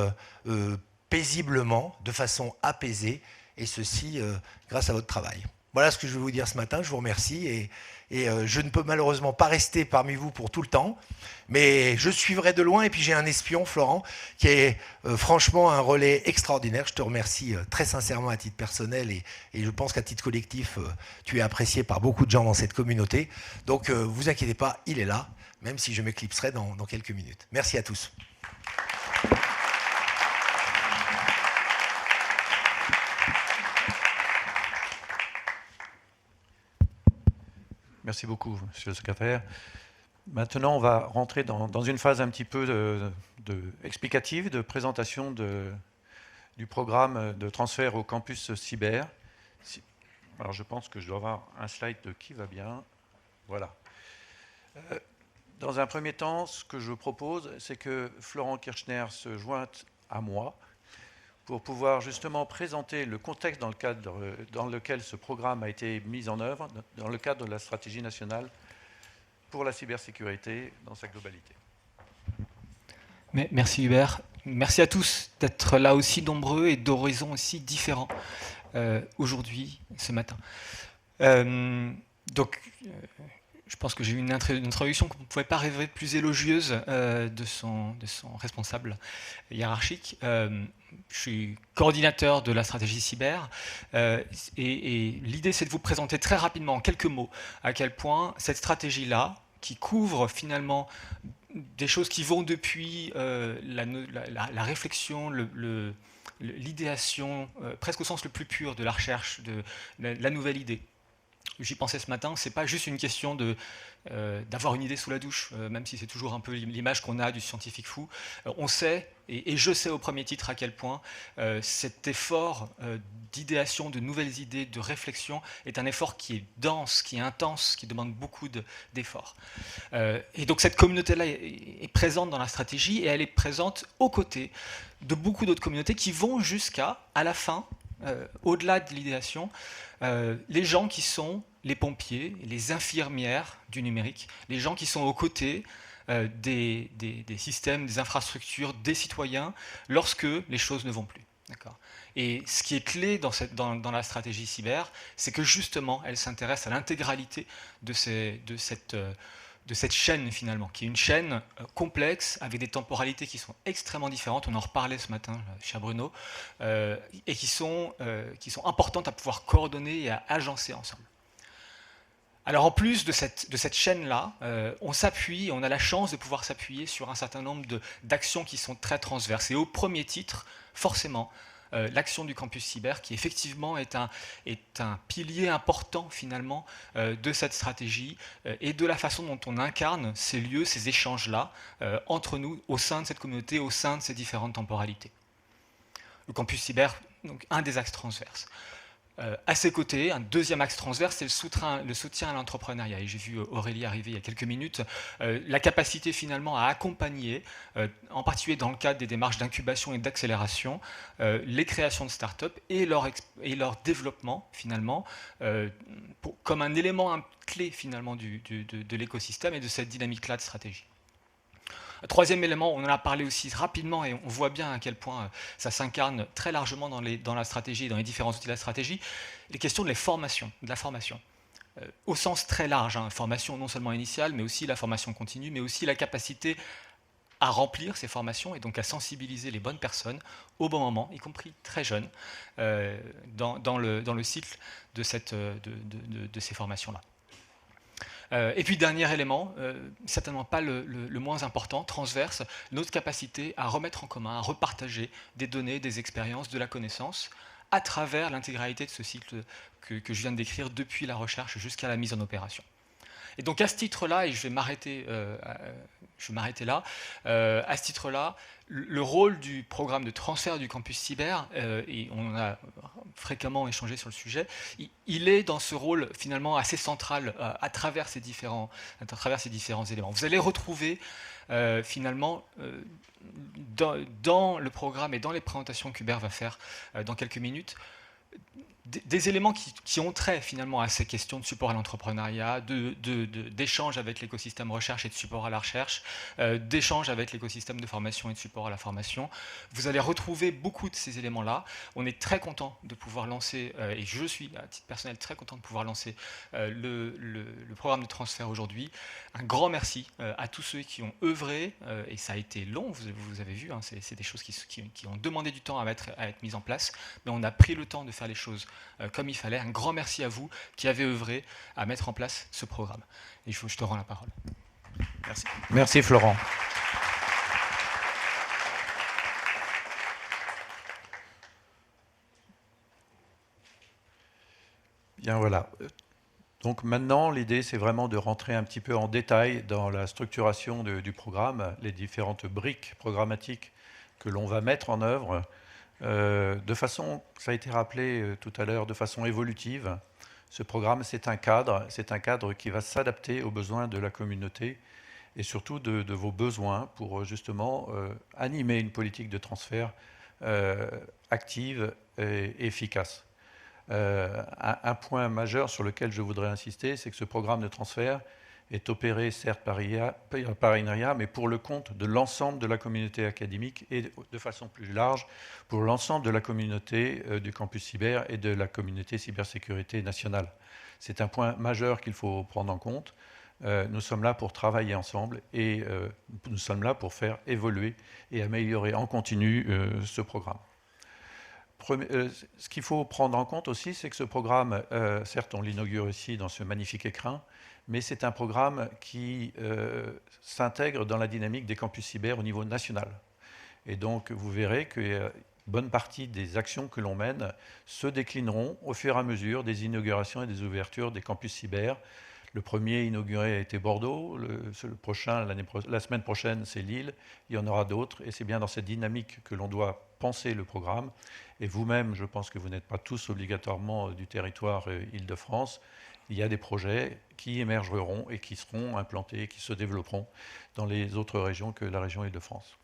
paisiblement, de façon apaisée, et ceci grâce à votre travail. Voilà ce que je vais vous dire ce matin, je vous remercie, et je ne peux malheureusement pas rester parmi vous pour tout le temps, mais je suivrai de loin, et puis j'ai un espion, Florent, qui est franchement un relais extraordinaire. Je te remercie très sincèrement à titre personnel, et je pense qu'à titre collectif, tu es apprécié par beaucoup de gens dans cette communauté. Donc vous inquiétez pas, il est là, même si je m'éclipserai dans quelques minutes. Merci à tous. Merci beaucoup, monsieur le secrétaire. Maintenant, on va rentrer dans une phase un petit peu explicative, de présentation du programme de transfert au campus cyber. Alors, je pense que je dois avoir un slide qui va bien. Voilà. Dans un premier temps, ce que je propose, c'est que Florent Kirchner se joigne à moi pour pouvoir justement présenter le contexte dans lequel ce programme a été mis en œuvre, dans le cadre de la stratégie nationale pour la cybersécurité dans sa globalité. Merci Hubert. Merci à tous d'être là aussi nombreux et d'horizons aussi différents aujourd'hui, ce matin. Je pense que j'ai eu une introduction qu'on ne pouvait pas rêver plus élogieuse de son responsable hiérarchique. Je suis coordinateur de la stratégie cyber et l'idée c'est de vous présenter très rapidement en quelques mots à quel point cette stratégie-là, qui couvre finalement des choses qui vont depuis la réflexion, l'idéation, presque au sens le plus pur de la recherche, de la nouvelle idée. J'y pensais ce matin, c'est pas juste une question d'avoir une idée sous la douche, même si c'est toujours un peu l'image qu'on a du scientifique fou. On sait, et je sais au premier titre à quel point cet effort d'idéation, de nouvelles idées, de réflexion est un effort qui est dense, qui est intense, qui demande beaucoup d'efforts. Et donc cette communauté-là est présente dans la stratégie, et elle est présente aux côtés de beaucoup d'autres communautés qui vont jusqu'à, à la fin, au-delà de l'idéation, les gens qui sont les pompiers, les infirmières du numérique, les gens qui sont aux côtés des systèmes, des infrastructures, des citoyens, lorsque les choses ne vont plus. Et ce qui est clé dans la stratégie cyber, c'est que justement, elle s'intéresse à l'intégralité de cette chaîne finalement, qui est une chaîne complexe, avec des temporalités qui sont extrêmement différentes, on en reparlait ce matin, cher Bruno, et qui sont importantes à pouvoir coordonner et à agencer ensemble. Alors en plus de cette chaîne-là, on a la chance de pouvoir s'appuyer sur un certain nombre d'actions qui sont très transverses. Et au premier titre, forcément, l'action du campus cyber, qui effectivement est un pilier important finalement de cette stratégie et de la façon dont on incarne ces lieux, ces échanges-là entre nous, au sein de cette communauté, au sein de ces différentes temporalités. Le campus cyber, donc un des axes transverses. À ses côtés, un deuxième axe transverse, c'est le soutien à l'entrepreneuriat. Et j'ai vu Aurélie arriver il y a quelques minutes. La capacité finalement à accompagner, en particulier dans le cadre des démarches d'incubation et d'accélération, les créations de start-up et leur développement finalement, comme un élément clé finalement de l'écosystème et de cette dynamique-là de stratégie. Troisième élément, on en a parlé aussi rapidement et on voit bien à quel point ça s'incarne très largement dans la stratégie et dans les différents outils de la stratégie, les questions de la formation. Au sens très large, formation non seulement initiale, mais aussi la formation continue, mais aussi la capacité à remplir ces formations et donc à sensibiliser les bonnes personnes au bon moment, y compris très jeunes, dans le cycle de ces formations-là. Et puis dernier élément, certainement pas le moins important, transverse, notre capacité à remettre en commun, à repartager des données, des expériences, de la connaissance, à travers l'intégralité de ce cycle que je viens de décrire depuis la recherche jusqu'à la mise en opération. Et donc à ce titre-là, et je vais m'arrêter là, à ce titre-là, le rôle du programme de transfert du campus cyber, et on a fréquemment échangé sur le sujet, il est dans ce rôle finalement assez central à travers ces différents éléments. Vous allez retrouver finalement dans le programme et dans les présentations qu'Hubert va faire dans quelques minutes, des éléments qui ont trait finalement à ces questions de support à l'entrepreneuriat, d'échange avec l'écosystème recherche et de support à la recherche, d'échange avec l'écosystème de formation et de support à la formation. Vous allez retrouver beaucoup de ces éléments-là. On est très content de pouvoir lancer, et je suis à titre personnel très content de pouvoir lancer le programme de transfert aujourd'hui. Un grand merci à tous ceux qui ont œuvré, et ça a été long, vous avez vu, c'est des choses qui ont demandé du temps à être mises en place, mais on a pris le temps de faire les choses comme il fallait. Un grand merci à vous qui avez œuvré à mettre en place ce programme. Et je te rends la parole. Merci. Merci Florent. Bien voilà. Donc maintenant, l'idée, c'est vraiment de rentrer un petit peu en détail dans la structuration du programme, les différentes briques programmatiques que l'on va mettre en œuvre. De façon, ça a été rappelé tout à l'heure, de façon évolutive. Ce programme, c'est un cadre qui va s'adapter aux besoins de la communauté et surtout de vos besoins pour justement animer une politique de transfert active et efficace. Un point majeur sur lequel je voudrais insister, c'est que ce programme de transfert est opéré certes par INRIA, mais pour le compte de l'ensemble de la communauté académique et de façon plus large pour l'ensemble de la communauté du campus cyber et de la communauté cybersécurité nationale. C'est un point majeur qu'il faut prendre en compte. Nous sommes là pour travailler ensemble et nous sommes là pour faire évoluer et améliorer en continu ce programme. Ce qu'il faut prendre en compte aussi, c'est que ce programme, certes on l'inaugure ici dans ce magnifique écrin, mais c'est un programme qui s'intègre dans la dynamique des campus cyber au niveau national. Et donc vous verrez qu'une bonne partie des actions que l'on mène se déclineront au fur et à mesure des inaugurations et des ouvertures des campus cyber. Le premier inauguré a été Bordeaux, le prochain, la semaine prochaine, c'est Lille, il y en aura d'autres, et c'est bien dans cette dynamique que l'on doit penser le programme. Et vous-même, je pense que vous n'êtes pas tous obligatoirement du territoire Île-de-France. Il y a des projets qui émergeront et qui seront implantés, qui se développeront dans les autres régions que la région Île-de-France.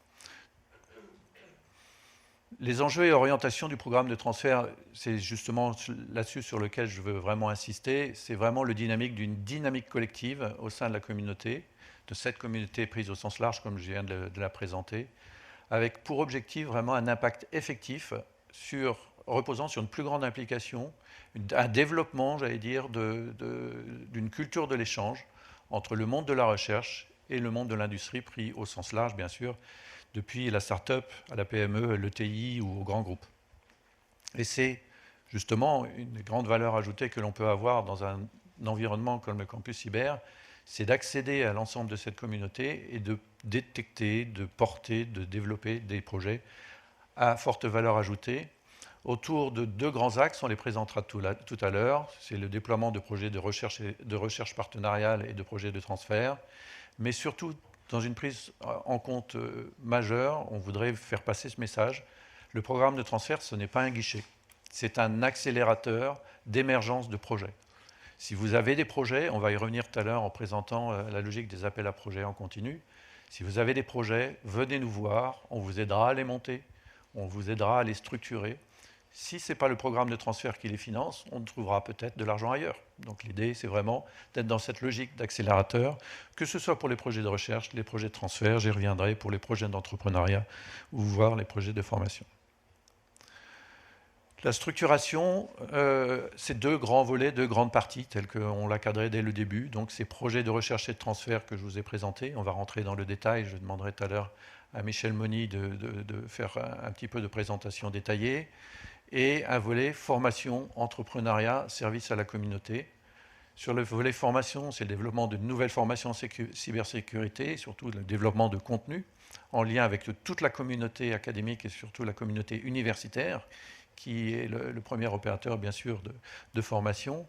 Les enjeux et orientations du programme de transfert, c'est justement là-dessus sur lequel je veux vraiment insister. C'est vraiment le dynamique d'une dynamique collective au sein de la communauté, de cette communauté prise au sens large, comme je viens de la présenter, avec pour objectif vraiment un impact effectif reposant sur une plus grande implication, un développement, j'allais dire, d'une culture de l'échange entre le monde de la recherche et le monde de l'industrie pris au sens large, bien sûr, depuis la start-up à la PME, l'ETI ou au grand groupe. Et c'est justement une grande valeur ajoutée que l'on peut avoir dans un environnement comme le campus cyber, c'est d'accéder à l'ensemble de cette communauté et de détecter, de porter, de développer des projets à forte valeur ajoutée autour de 2 grands axes. On les présentera tout à l'heure. C'est le déploiement de projets de recherche partenariale et de projets de transfert. Mais surtout, dans une prise en compte majeure, on voudrait faire passer ce message. Le programme de transfert, ce n'est pas un guichet. C'est un accélérateur d'émergence de projets. Si vous avez des projets, on va y revenir tout à l'heure en présentant la logique des appels à projets en continu. Si vous avez des projets, venez nous voir, on vous aidera à les monter, on vous aidera à les structurer. Si ce n'est pas le programme de transfert qui les finance, on trouvera peut-être de l'argent ailleurs. Donc l'idée, c'est vraiment d'être dans cette logique d'accélérateur, que ce soit pour les projets de recherche, les projets de transfert, j'y reviendrai, pour les projets d'entrepreneuriat, ou voire les projets de formation. La structuration, c'est 2 grands volets, 2 grandes parties, telles qu'on l'a cadré dès le début. Donc ces projets de recherche et de transfert que je vous ai présentés, on va rentrer dans le détail, je demanderai tout à l'heure à Michel Moni de faire un petit peu de présentation détaillée. Et un volet formation, entrepreneuriat, service à la communauté. Sur le volet formation, c'est le développement de nouvelles formations en cybersécurité, et surtout le développement de contenu en lien avec toute la communauté académique et surtout la communauté universitaire, qui est le premier opérateur, bien sûr, de formation.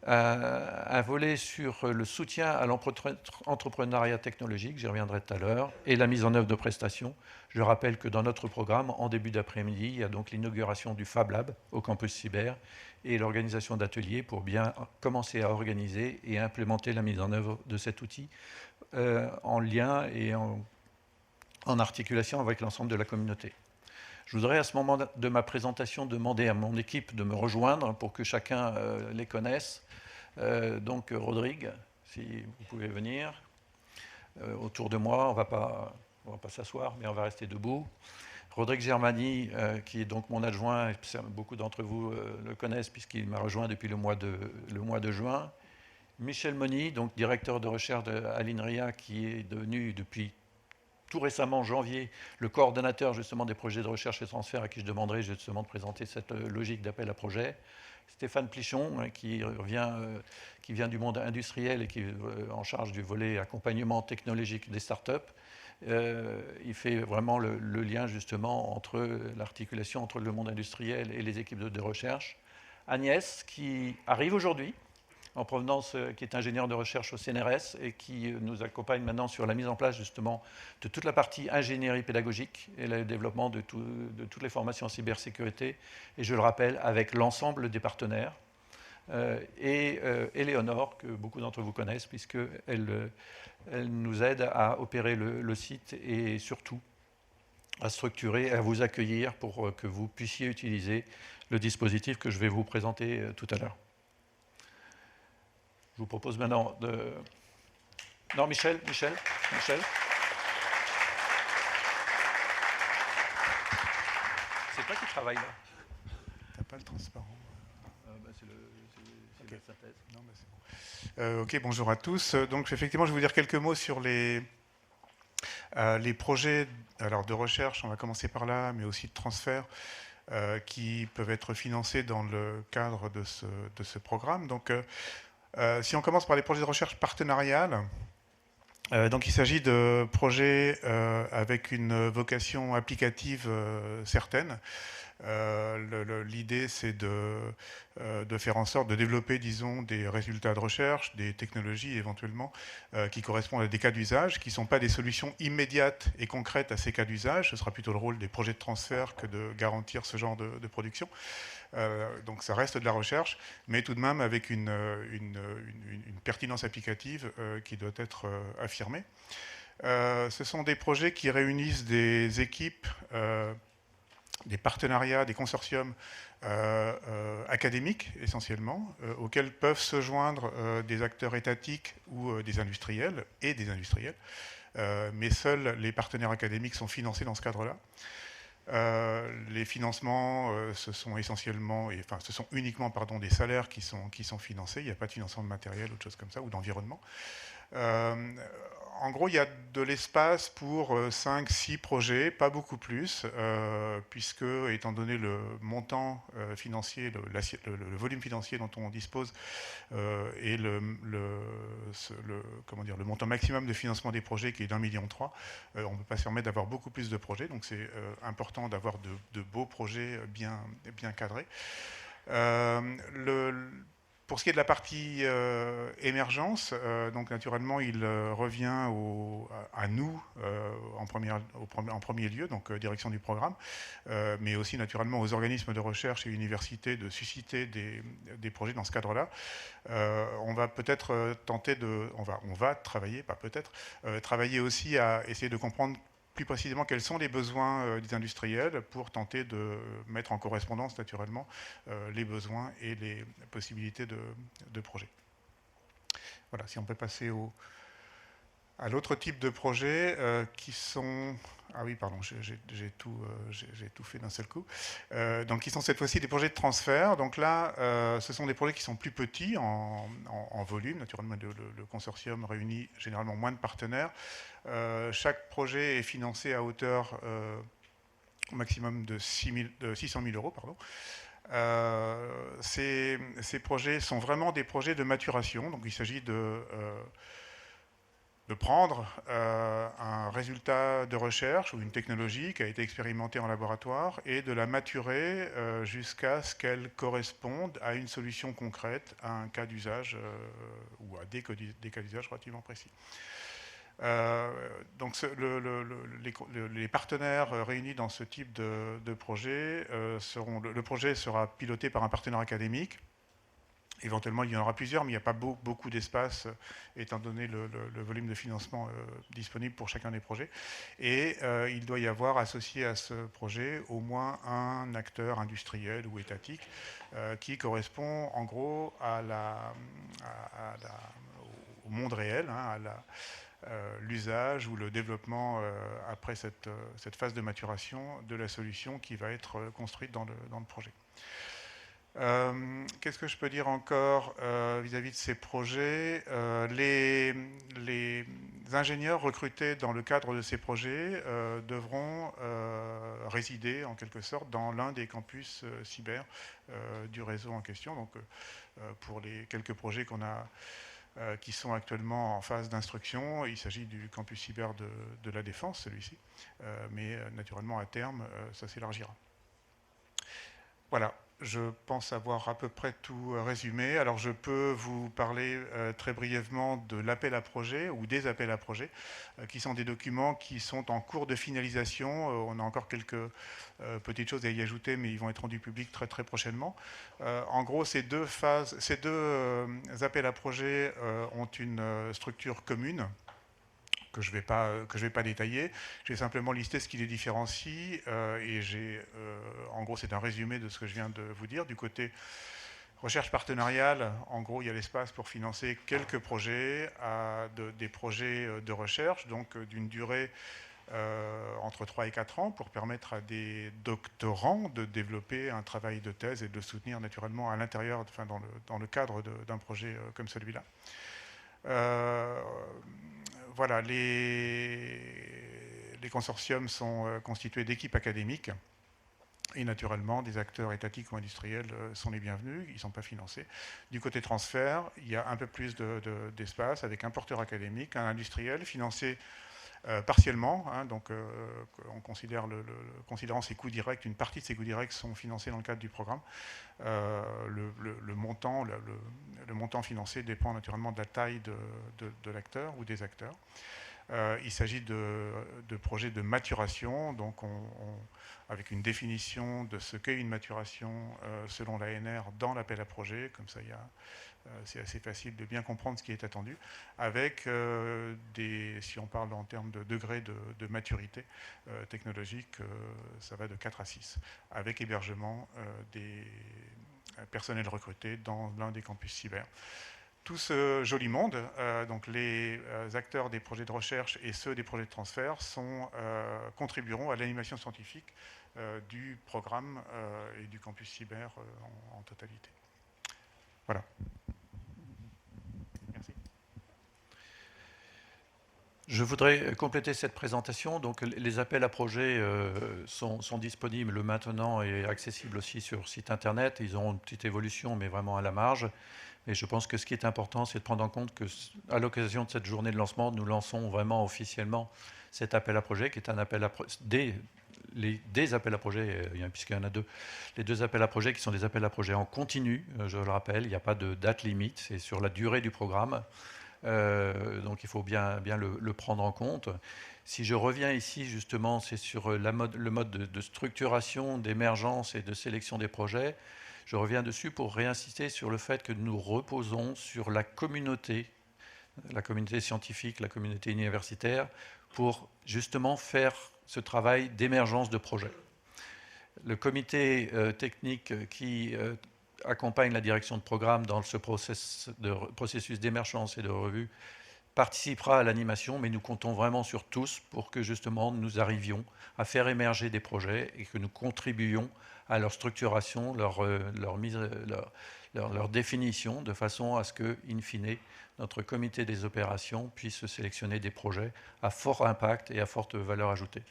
Un volet sur le soutien à l'entrepreneuriat technologique, j'y reviendrai tout à l'heure, et la mise en œuvre de prestations. Je rappelle que dans notre programme, en début d'après-midi, il y a donc l'inauguration du Fab Lab au campus cyber et l'organisation d'ateliers pour bien commencer à organiser et à implémenter la mise en œuvre de cet outil en lien et en articulation avec l'ensemble de la communauté. Je voudrais à ce moment de ma présentation demander à mon équipe de me rejoindre pour que chacun les connaisse. Donc Rodrigue, si vous pouvez venir autour de moi, on va pas s'asseoir, mais on va rester debout. Rodrigue Germani, qui est donc mon adjoint, et beaucoup d'entre vous le connaissent puisqu'il m'a rejoint depuis le mois de juin. Michel Moni, donc directeur de recherche à l'INRIA, qui est devenu depuis tout récemment, janvier, le coordonnateur justement des projets de recherche et transfert, à qui je demanderai justement de présenter cette logique d'appel à projet. Stéphane Plichon, qui vient du monde industriel et qui est en charge du volet accompagnement technologique des startups. Il fait vraiment le lien justement entre l'articulation entre le monde industriel et les équipes de recherche. Agnès, qui arrive aujourd'hui, en provenance, qui est ingénieur de recherche au CNRS et qui nous accompagne maintenant sur la mise en place justement de toute la partie ingénierie pédagogique et le développement de toutes les formations en cybersécurité. Et je le rappelle, avec l'ensemble des partenaires. Et Éléonore, que beaucoup d'entre vous connaissent, puisqu'elle nous aide à opérer le site et surtout à structurer, à vous accueillir pour que vous puissiez utiliser le dispositif que je vais vous présenter tout à l'heure. Je vous propose maintenant de... Non, Michel. C'est toi qui travailles là. T'as pas le transparent. C'est okay. La synthèse. Non, c'est bon. Ok, bonjour à tous. Donc effectivement, je vais vous dire quelques mots sur les projets de recherche, on va commencer par là, mais aussi de transfert, qui peuvent être financés dans le cadre de ce programme. Donc, si on commence par les projets de recherche partenariale, donc il s'agit de projets avec une vocation applicative certaine. L'idée, c'est de faire en sorte de développer, disons, des résultats de recherche, des technologies éventuellement, qui correspondent à des cas d'usage, qui ne sont pas des solutions immédiates et concrètes à ces cas d'usage. Ce sera plutôt le rôle des projets de transfert que de garantir ce genre de production. Donc ça reste de la recherche, mais tout de même avec une pertinence applicative qui doit être affirmée. Ce sont des projets qui réunissent des équipes, des partenariats, des consortiums académiques essentiellement, auxquels peuvent se joindre des acteurs étatiques ou des industriels, mais seuls les partenaires académiques sont financés dans ce cadre-là. Les financements, ce sont uniquement des salaires qui sont financés. Il n'y a pas de financement de matériel ou de choses comme ça, ou d'environnement. En gros, il y a de l'espace pour 5-6 projets, pas beaucoup plus, puisque, étant donné le montant financier, le volume financier dont on dispose, et comment dire, le montant maximum de financement des projets qui est d'1,3 million, on ne peut pas se permettre d'avoir beaucoup plus de projets, donc c'est important d'avoir de beaux projets bien cadrés. Pour ce qui est de la partie émergence, donc naturellement, il revient à nous en premier lieu, donc direction du programme, mais aussi naturellement aux organismes de recherche et universités de susciter des projets dans ce cadre-là. On va peut-être tenter on va travailler, pas peut-être, travailler aussi à essayer de comprendre plus précisément quels sont les besoins des industriels pour tenter de mettre en correspondance naturellement les besoins et les possibilités de projet. Voilà, si on peut passer à l'autre type de projets qui sont... Ah oui, pardon, j'ai tout fait d'un seul coup. Donc, qui sont cette fois-ci des projets de transfert. Donc là, ce sont des projets qui sont plus petits en volume. Naturellement, le consortium réunit généralement moins de partenaires. Chaque projet est financé à hauteur au maximum de 600 000 euros. Pardon. Ces projets sont vraiment des projets de maturation. Donc, il s'agit de prendre un résultat de recherche ou une technologie qui a été expérimentée en laboratoire et de la maturer jusqu'à ce qu'elle corresponde à une solution concrète, à un cas d'usage ou à des cas d'usage relativement précis. Donc les partenaires réunis dans ce type de projet le projet sera piloté par un partenaire académique. Éventuellement, il y en aura plusieurs, mais il n'y a pas beaucoup d'espace, étant donné le volume de financement disponible pour chacun des projets. Et il doit y avoir associé à ce projet au moins un acteur industriel ou étatique qui correspond en gros au monde réel, hein, à l'usage ou le développement après cette phase de maturation de la solution qui va être construite dans le projet. Qu'est-ce que je peux dire encore vis-à-vis de ces projets les ingénieurs recrutés dans le cadre de ces projets devront résider en quelque sorte dans l'un des campus cyber du réseau en question. Donc, pour les quelques projets qu'on a qui sont actuellement en phase d'instruction, il s'agit du campus cyber de la Défense, celui-ci, mais naturellement à terme, ça s'élargira. Voilà. Je pense avoir à peu près tout résumé. Alors, je peux vous parler très brièvement de l'appel à projet ou des appels à projet, qui sont des documents qui sont en cours de finalisation. On a encore quelques petites choses à y ajouter, mais ils vont être rendus publics très très prochainement. En gros, ces deux appels à projet ont une structure commune que je vais pas détailler. J'ai simplement listé ce qui les différencie et en gros, c'est un résumé de ce que je viens de vous dire. Du côté recherche partenariale, en gros, il y a l'espace pour financer quelques projets, des projets de recherche, donc d'une durée entre 3 et 4 ans pour permettre à des doctorants de développer un travail de thèse et de soutenir naturellement à l'intérieur, enfin dans le cadre d'un projet comme celui-là. Voilà, les consortiums sont constitués d'équipes académiques et naturellement des acteurs étatiques ou industriels sont les bienvenus, ils ne sont pas financés. Du côté transfert, il y a un peu plus d'espace avec un porteur académique, un industriel financé partiellement, hein, donc considérant ses coûts directs, une partie de ces coûts directs sont financés dans le cadre du programme. Le montant financé dépend naturellement de la taille de l'acteur ou des acteurs. Il s'agit de projets de maturation, donc avec une définition de ce qu'est une maturation selon l'ANR dans l'appel à projet, comme ça c'est assez facile de bien comprendre ce qui est attendu, avec si on parle en termes de degré de maturité technologique, ça va de 4 à 6, avec hébergement des personnels recrutés dans l'un des campus cyber. Tout ce joli monde, donc les acteurs des projets de recherche et ceux des projets de transfert contribueront à l'animation scientifique du programme et du campus cyber en totalité. Voilà. Merci. Je voudrais compléter cette présentation. Donc, les appels à projets sont disponibles maintenant et accessibles aussi sur site internet. Ils ont une petite évolution, mais vraiment à la marge. Et je pense que ce qui est important, c'est de prendre en compte qu'à l'occasion de cette journée de lancement, nous lançons vraiment officiellement cet appel à projet, qui est un appel à des appels à projets, puisqu'il y en a deux, les deux appels à projets qui sont des appels à projets en continu, je le rappelle, il n'y a pas de date limite, c'est sur la durée du programme. Donc il faut bien le prendre en compte. Si je reviens ici, justement, c'est sur le mode de structuration, d'émergence et de sélection des projets. Je reviens dessus pour réinsister sur le fait que nous reposons sur la communauté scientifique, la communauté universitaire, pour justement faire ce travail d'émergence de projet. Le comité technique qui accompagne la direction de programme dans ce processus d'émergence et de revue participera à l'animation, mais nous comptons vraiment sur tous pour que justement nous arrivions à faire émerger des projets et que nous contribuions à leur structuration, leur définition, de façon à ce que, in fine, notre comité des opérations puisse sélectionner des projets à fort impact et à forte valeur ajoutée.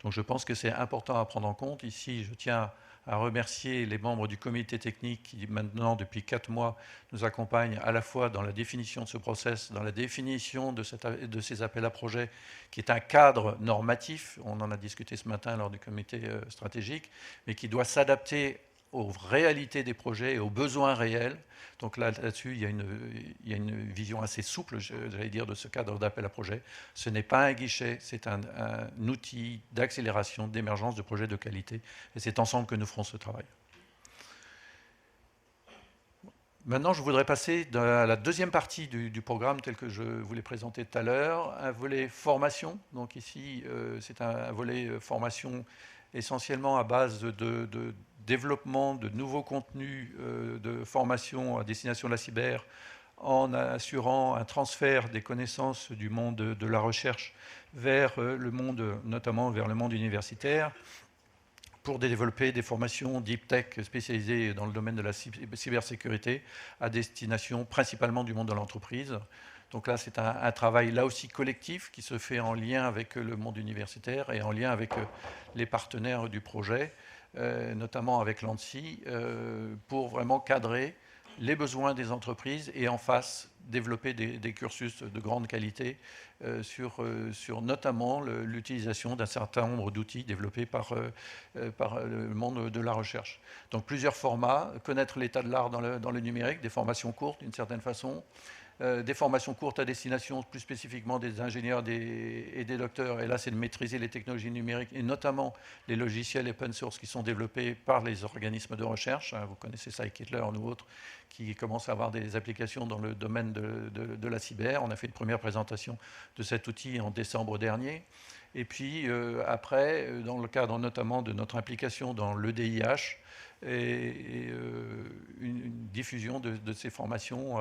Donc je pense que c'est important à prendre en compte. Ici, je tiens à remercier les membres du comité technique qui, maintenant, depuis 4 mois, nous accompagnent à la fois dans la définition de ce process, dans la définition de ces appels à projets, qui est un cadre normatif, on en a discuté ce matin lors du comité stratégique, mais qui doit s'adapter aux réalités des projets et aux besoins réels. Donc là-dessus, il y a une vision assez souple, j'allais dire, de ce cadre d'appel à projet. Ce n'est pas un guichet, c'est un outil d'accélération, d'émergence de projets de qualité. Et c'est ensemble que nous ferons ce travail. Maintenant, je voudrais passer à la deuxième partie du programme tel que je vous l'ai présenté tout à l'heure, un volet formation. Donc ici, c'est un volet formation essentiellement à base de développement de nouveaux contenus de formation à destination de la cyber, en assurant un transfert des connaissances du monde de la recherche vers le monde, notamment vers le monde universitaire, pour développer des formations deep tech spécialisées dans le domaine de la cybersécurité à destination principalement du monde de l'entreprise. Donc là, c'est un travail là aussi collectif qui se fait en lien avec le monde universitaire et en lien avec les partenaires du projet, notamment avec l'ANSSI, pour vraiment cadrer les besoins des entreprises et en face développer des cursus de grande qualité sur notamment l'utilisation d'un certain nombre d'outils développés par le monde de la recherche. Donc plusieurs formats, connaître l'état de l'art dans le numérique, des formations courtes d'une certaine façon, des formations courtes à destination plus spécifiquement des ingénieurs et des docteurs, et là c'est de maîtriser les technologies numériques et notamment les logiciels open source qui sont développés par les organismes de recherche, vous connaissez Scikit-Learn ou autres, qui commencent à avoir des applications dans le domaine de la cyber. On a fait une première présentation de cet outil en décembre dernier. Et puis après, dans le cadre notamment de notre implication dans l'EDIH, et une diffusion de ces formations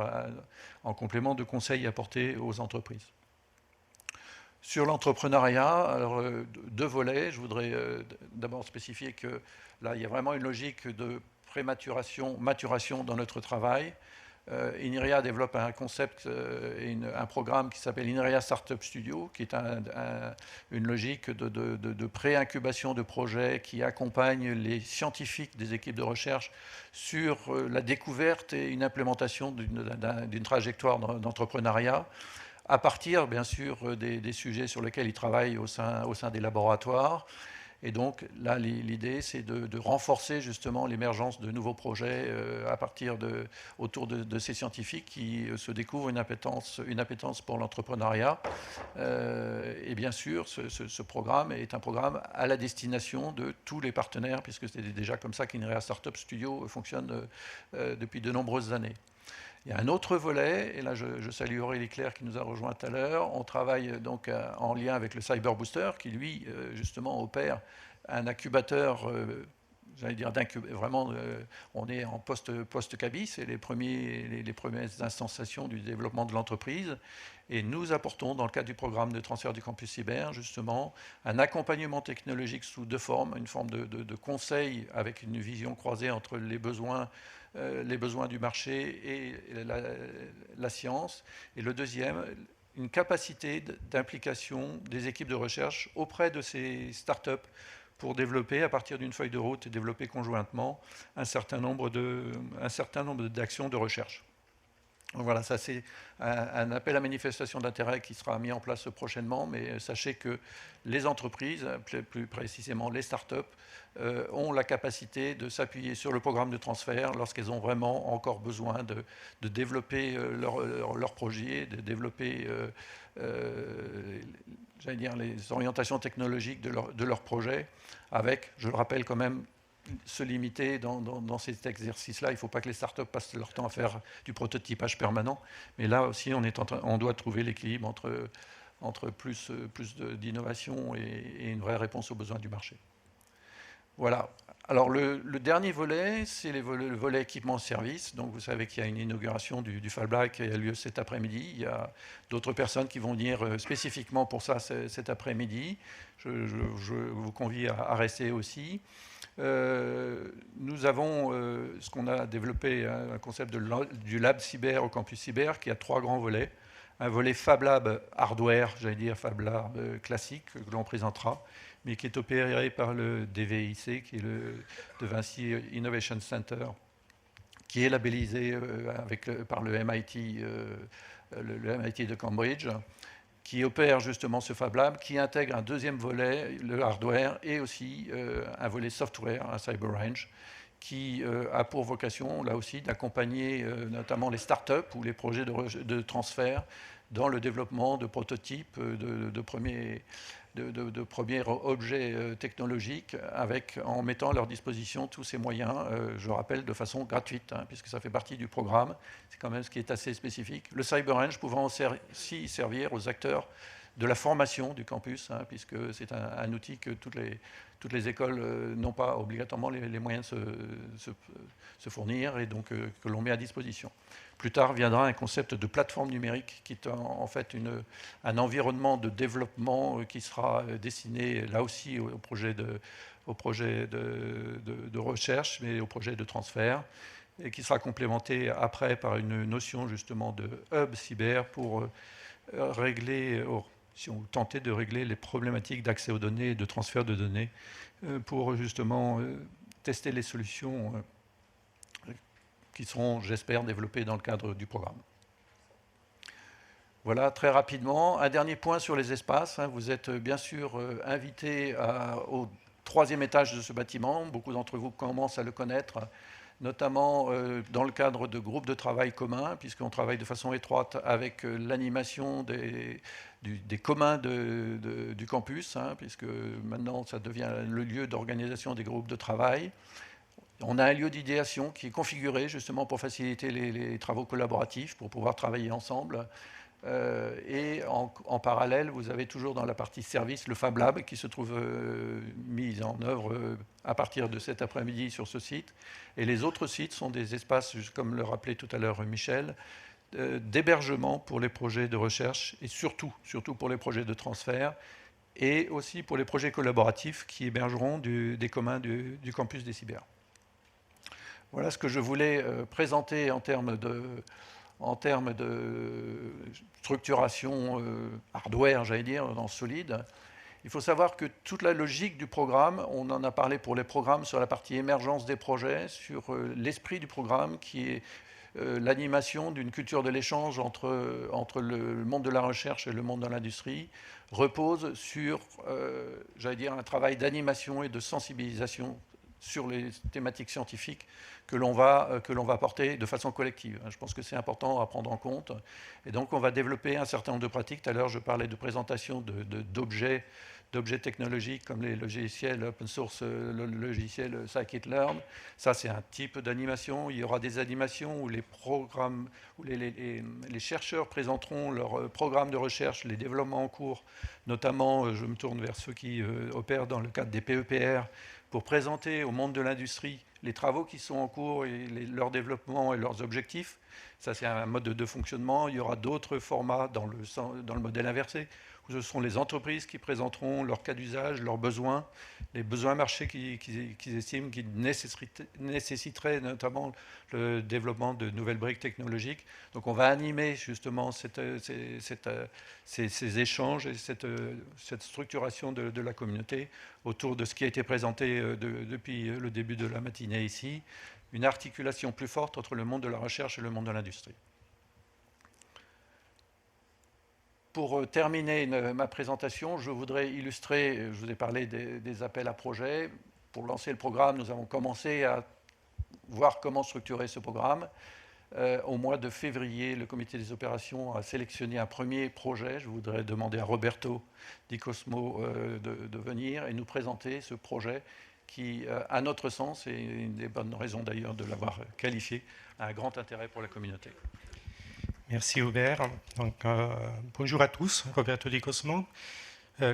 en complément de conseils apportés aux entreprises. Sur l'entrepreneuriat, alors deux volets. Je voudrais d'abord spécifier que là, il y a vraiment une logique de maturation dans notre travail. INRIA développe un concept et un programme qui s'appelle INRIA Startup Studio, qui est une logique de pré-incubation de projets qui accompagne les scientifiques des équipes de recherche sur la découverte et une implémentation d'une trajectoire d'entrepreneuriat à partir, bien sûr, des sujets sur lesquels ils travaillent au sein des laboratoires. Et donc là, l'idée, c'est de renforcer justement l'émergence de nouveaux projets autour de ces scientifiques qui se découvrent une appétence pour l'entrepreneuriat. Et bien sûr, ce programme est un programme à la destination de tous les partenaires, puisque c'est déjà comme ça qu'INRIA Startup Studio fonctionne depuis de nombreuses années. Il y a un autre volet, et là je salue Aurélie Claire qui nous a rejoint tout à l'heure. On travaille donc en lien avec le Cyber Booster qui lui justement opère un incubateur, j'allais dire vraiment on est en post-CABI, c'est les premières instanciations du développement de l'entreprise. Et nous apportons, dans le cadre du programme de transfert du campus cyber, justement, un accompagnement technologique sous deux formes, une forme de conseil avec une vision croisée entre les besoins du marché et la science. Et le deuxième, une capacité d'implication des équipes de recherche auprès de ces startups pour développer, à partir d'une feuille de route, et développer conjointement un certain nombre d'actions de recherche. Donc voilà, ça c'est un appel à manifestation d'intérêt qui sera mis en place prochainement, mais sachez que les entreprises, plus précisément les startups, ont la capacité de s'appuyer sur le programme de transfert lorsqu'elles ont vraiment encore besoin de développer leur projet, de développer j'allais dire, les orientations technologiques de leur projet, avec, je le rappelle quand même, se limiter dans cet exercice-là. Il ne faut pas que les startups passent leur temps à faire du prototypage permanent. Mais là aussi, on doit trouver l'équilibre entre plus d'innovation et une vraie réponse aux besoins du marché. Voilà. Alors le dernier volet, c'est le volet équipement-service. Donc vous savez qu'il y a une inauguration du Fab Lab qui a lieu cet après-midi. Il y a d'autres personnes qui vont venir spécifiquement pour ça cet après-midi. Je vous convie à rester aussi. Nous avons ce qu'on a développé, un concept du Lab Cyber au campus Cyber qui a 3 grands volets. Un volet Fab Lab hardware, j'allais dire Fab Lab classique, que l'on présentera, mais qui est opéré par le DVIC, qui est le De Vinci Innovation Center, qui est labellisé par le MIT de Cambridge, qui opère justement ce Fab Lab, qui intègre un deuxième volet, le hardware, et aussi un volet software, un CyberRange, qui a pour vocation, là aussi, d'accompagner notamment les startups ou les projets de transfert dans le développement de prototypes, de premiers objets technologiques, en mettant à leur disposition tous ces moyens, je rappelle, de façon gratuite, puisque ça fait partie du programme. C'est quand même ce qui est assez spécifique. Le CyberRange pouvant aussi servir aux acteurs de la formation du campus, puisque c'est un outil que toutes les écoles n'ont pas obligatoirement les moyens de se fournir, et donc que l'on met à disposition. Plus tard viendra un concept de plateforme numérique qui est en fait un environnement de développement qui sera destiné là aussi au projet de recherche, mais au projet de transfert, et qui sera complémenté après par une notion justement de hub cyber pour tenter de régler les problématiques d'accès aux données et de transfert de données pour justement tester les solutions qui seront, j'espère, développées dans le cadre du programme. Voilà, très rapidement. Un dernier point sur les espaces. Vous êtes bien sûr invités au 3e étage de ce bâtiment. Beaucoup d'entre vous commencent à le connaître, notamment dans le cadre de groupes de travail communs, puisqu'on travaille de façon étroite avec l'animation des communs du campus, puisque maintenant ça devient le lieu d'organisation des groupes de travail. On a un lieu d'idéation qui est configuré justement pour faciliter les travaux collaboratifs, pour pouvoir travailler ensemble. Et en parallèle, vous avez toujours dans la partie service le Fab Lab qui se trouve mis en œuvre à partir de cet après-midi sur ce site. Et les autres sites sont des espaces, comme le rappelait tout à l'heure Michel, d'hébergement pour les projets de recherche et surtout pour les projets de transfert et aussi pour les projets collaboratifs qui hébergeront des communs du campus des cyber. Voilà ce que je voulais présenter en termes de structuration hardware, j'allais dire, dans solide. Il faut savoir que toute la logique du programme, on en a parlé pour les programmes sur la partie émergence des projets, sur l'esprit du programme qui est l'animation d'une culture de l'échange entre le monde de la recherche et le monde de l'industrie, repose sur, j'allais dire, un travail d'animation et de sensibilisation sur les thématiques scientifiques que l'on va porter de façon collective. Je pense que c'est important à prendre en compte. Et donc, on va développer un certain nombre de pratiques. Tout à l'heure, je parlais de présentation d'objets technologiques comme les logiciels open source, le logiciel scikit-learn. Ça, c'est un type d'animation. Il y aura des animations où les chercheurs présenteront leurs programmes de recherche, les développements en cours. Notamment, je me tourne vers ceux qui opèrent dans le cadre des PEPR, pour présenter au monde de l'industrie les travaux qui sont en cours et leur développement et leurs objectifs. Ça, c'est un mode de fonctionnement. Il y aura d'autres formats dans le modèle inversé, où ce seront les entreprises qui présenteront leurs cas d'usage, leurs besoins, les besoins marchés qu'ils estiment qui nécessiteraient notamment le développement de nouvelles briques technologiques. Donc on va animer justement ces échanges et cette structuration de la communauté autour de ce qui a été présenté depuis le début de la matinée ici, une articulation plus forte entre le monde de la recherche et le monde de l'industrie. Pour terminer ma présentation, je voudrais illustrer, je vous ai parlé des appels à projets. Pour lancer le programme, nous avons commencé à voir comment structurer ce programme. Au mois de février, le comité des opérations a sélectionné un premier projet. Je voudrais demander à Roberto Di Cosmo de venir et nous présenter ce projet qui, à notre sens, et une des bonnes raisons d'ailleurs de l'avoir qualifié, a un grand intérêt pour la communauté. Merci Hubert. Donc, bonjour à tous, Roberto Di Cosmo.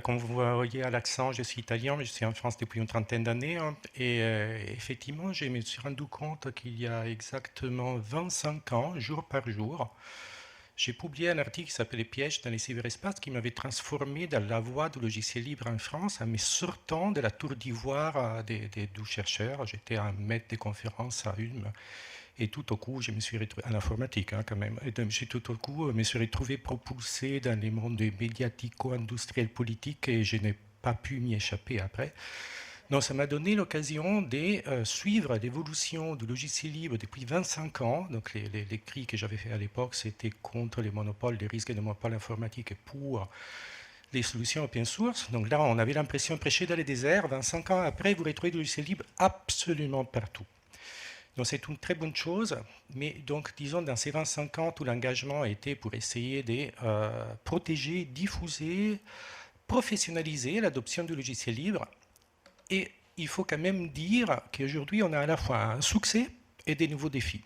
Comme vous voyez à l'accent, je suis italien, mais je suis en France depuis une trentaine d'années. Et effectivement, je me suis rendu compte qu'il y a exactement 25 ans, jour par jour, j'ai publié un article qui s'appelait « Les pièges dans les cyberespaces » qui m'avait transformé dans la voie du logiciel libre en France en me sortant de la tour d'ivoire des 12 chercheurs. J'étais un maître de conférence à Ulm. Et tout au coup, je me suis retrouvé en informatique quand même. Et donc, tout au coup, je me suis retrouvé propulsé dans les mondes médiatico-industriels politiques et je n'ai pas pu m'y échapper après. Donc, ça m'a donné l'occasion de suivre l'évolution du logiciel libre depuis 25 ans. Donc, les cris que j'avais fait à l'époque, c'était contre les monopoles, les risques de monopole informatique et pour les solutions open source. Donc là, on avait l'impression de prêcher dans les déserts. 25 ans après, vous retrouvez du logiciel libre absolument partout. Donc c'est une très bonne chose, mais donc disons dans ces 25 ans, tout l'engagement a été pour essayer de protéger, diffuser, professionnaliser l'adoption du logiciel libre. Et il faut quand même dire qu'aujourd'hui, on a à la fois un succès et des nouveaux défis.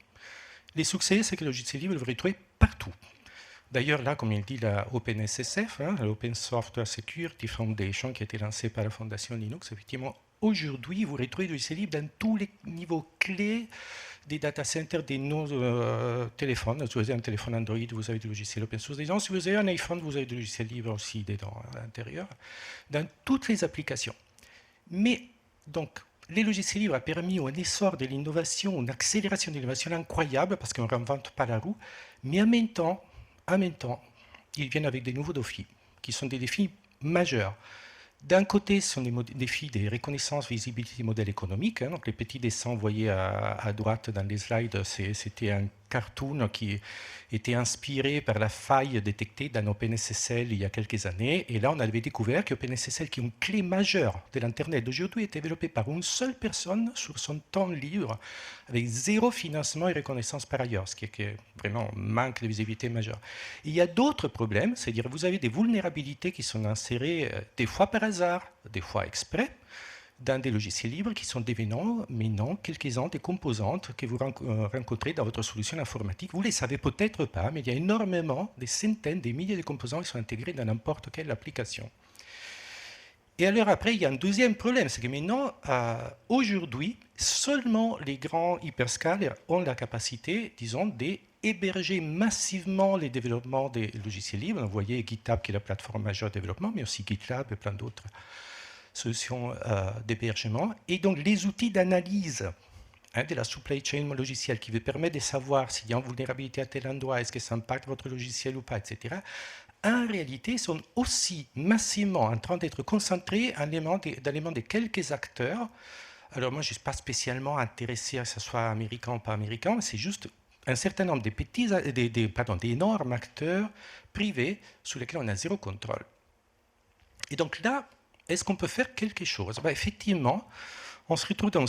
Les succès, c'est que le logiciel libre, vous le retrouvez partout. D'ailleurs, là, comme il dit la OpenSSF, l'Open Software Security Foundation, qui a été lancée par la Fondation Linux, effectivement, aujourd'hui, vous retrouvez le logiciel libre dans tous les niveaux clés des data centers, des téléphones. Si vous avez un téléphone Android, vous avez du logiciel open source dedans. Si vous avez un iPhone, vous avez du logiciel libre aussi dedans, à l'intérieur, dans toutes les applications. Mais, donc, les logiciels libres ont permis un essor de l'innovation, une accélération de l'innovation incroyable, parce qu'on ne réinvente pas la roue, mais en même temps, ils viennent avec des nouveaux défis, qui sont des défis majeurs. D'un côté, ce sont des défis de reconnaissance, visibilité, modèle économique. Donc les petits dessins voyés à droite dans les slides, c'était un cartoon qui était inspiré par la faille détectée dans OpenSSL il y a quelques années. Et là, on avait découvert que OpenSSL, qui est une clé majeure de l'Internet d'aujourd'hui, est développé par une seule personne sur son temps libre, avec zéro financement et reconnaissance par ailleurs, ce qui est vraiment un manque de visibilité majeur. Et il y a d'autres problèmes, c'est-à-dire vous avez des vulnérabilités qui sont insérées des fois par hasard, des fois exprès, dans des logiciels libres qui sont devenus maintenant quelques-uns des composantes que vous rencontrez dans votre solution informatique. Vous ne les savez peut-être pas, mais il y a énormément, des centaines, des milliers de composants qui sont intégrés dans n'importe quelle application. Et alors après, il y a un deuxième problème, c'est que maintenant, aujourd'hui, seulement les grands hyperscalers ont la capacité, disons, d'héberger massivement les développements des logiciels libres. Vous voyez GitHub qui est la plateforme majeure de développement, mais aussi GitLab et plein d'autres solutions d'hébergement. Et donc les outils d'analyse de la supply chain logicielle qui vous permet de savoir s'il y a une vulnérabilité à tel endroit, est-ce que ça impacte votre logiciel ou pas, etc., en réalité sont aussi massivement en train d'être concentrés dans les mains de quelques acteurs. Alors moi, je ne suis pas spécialement intéressé à ce que ce soit américain ou pas américain, c'est juste un certain nombre d'énormes acteurs privés sur lesquels on a zéro contrôle. Et donc là, est-ce qu'on peut faire quelque chose ? Effectivement, on se retrouve dans une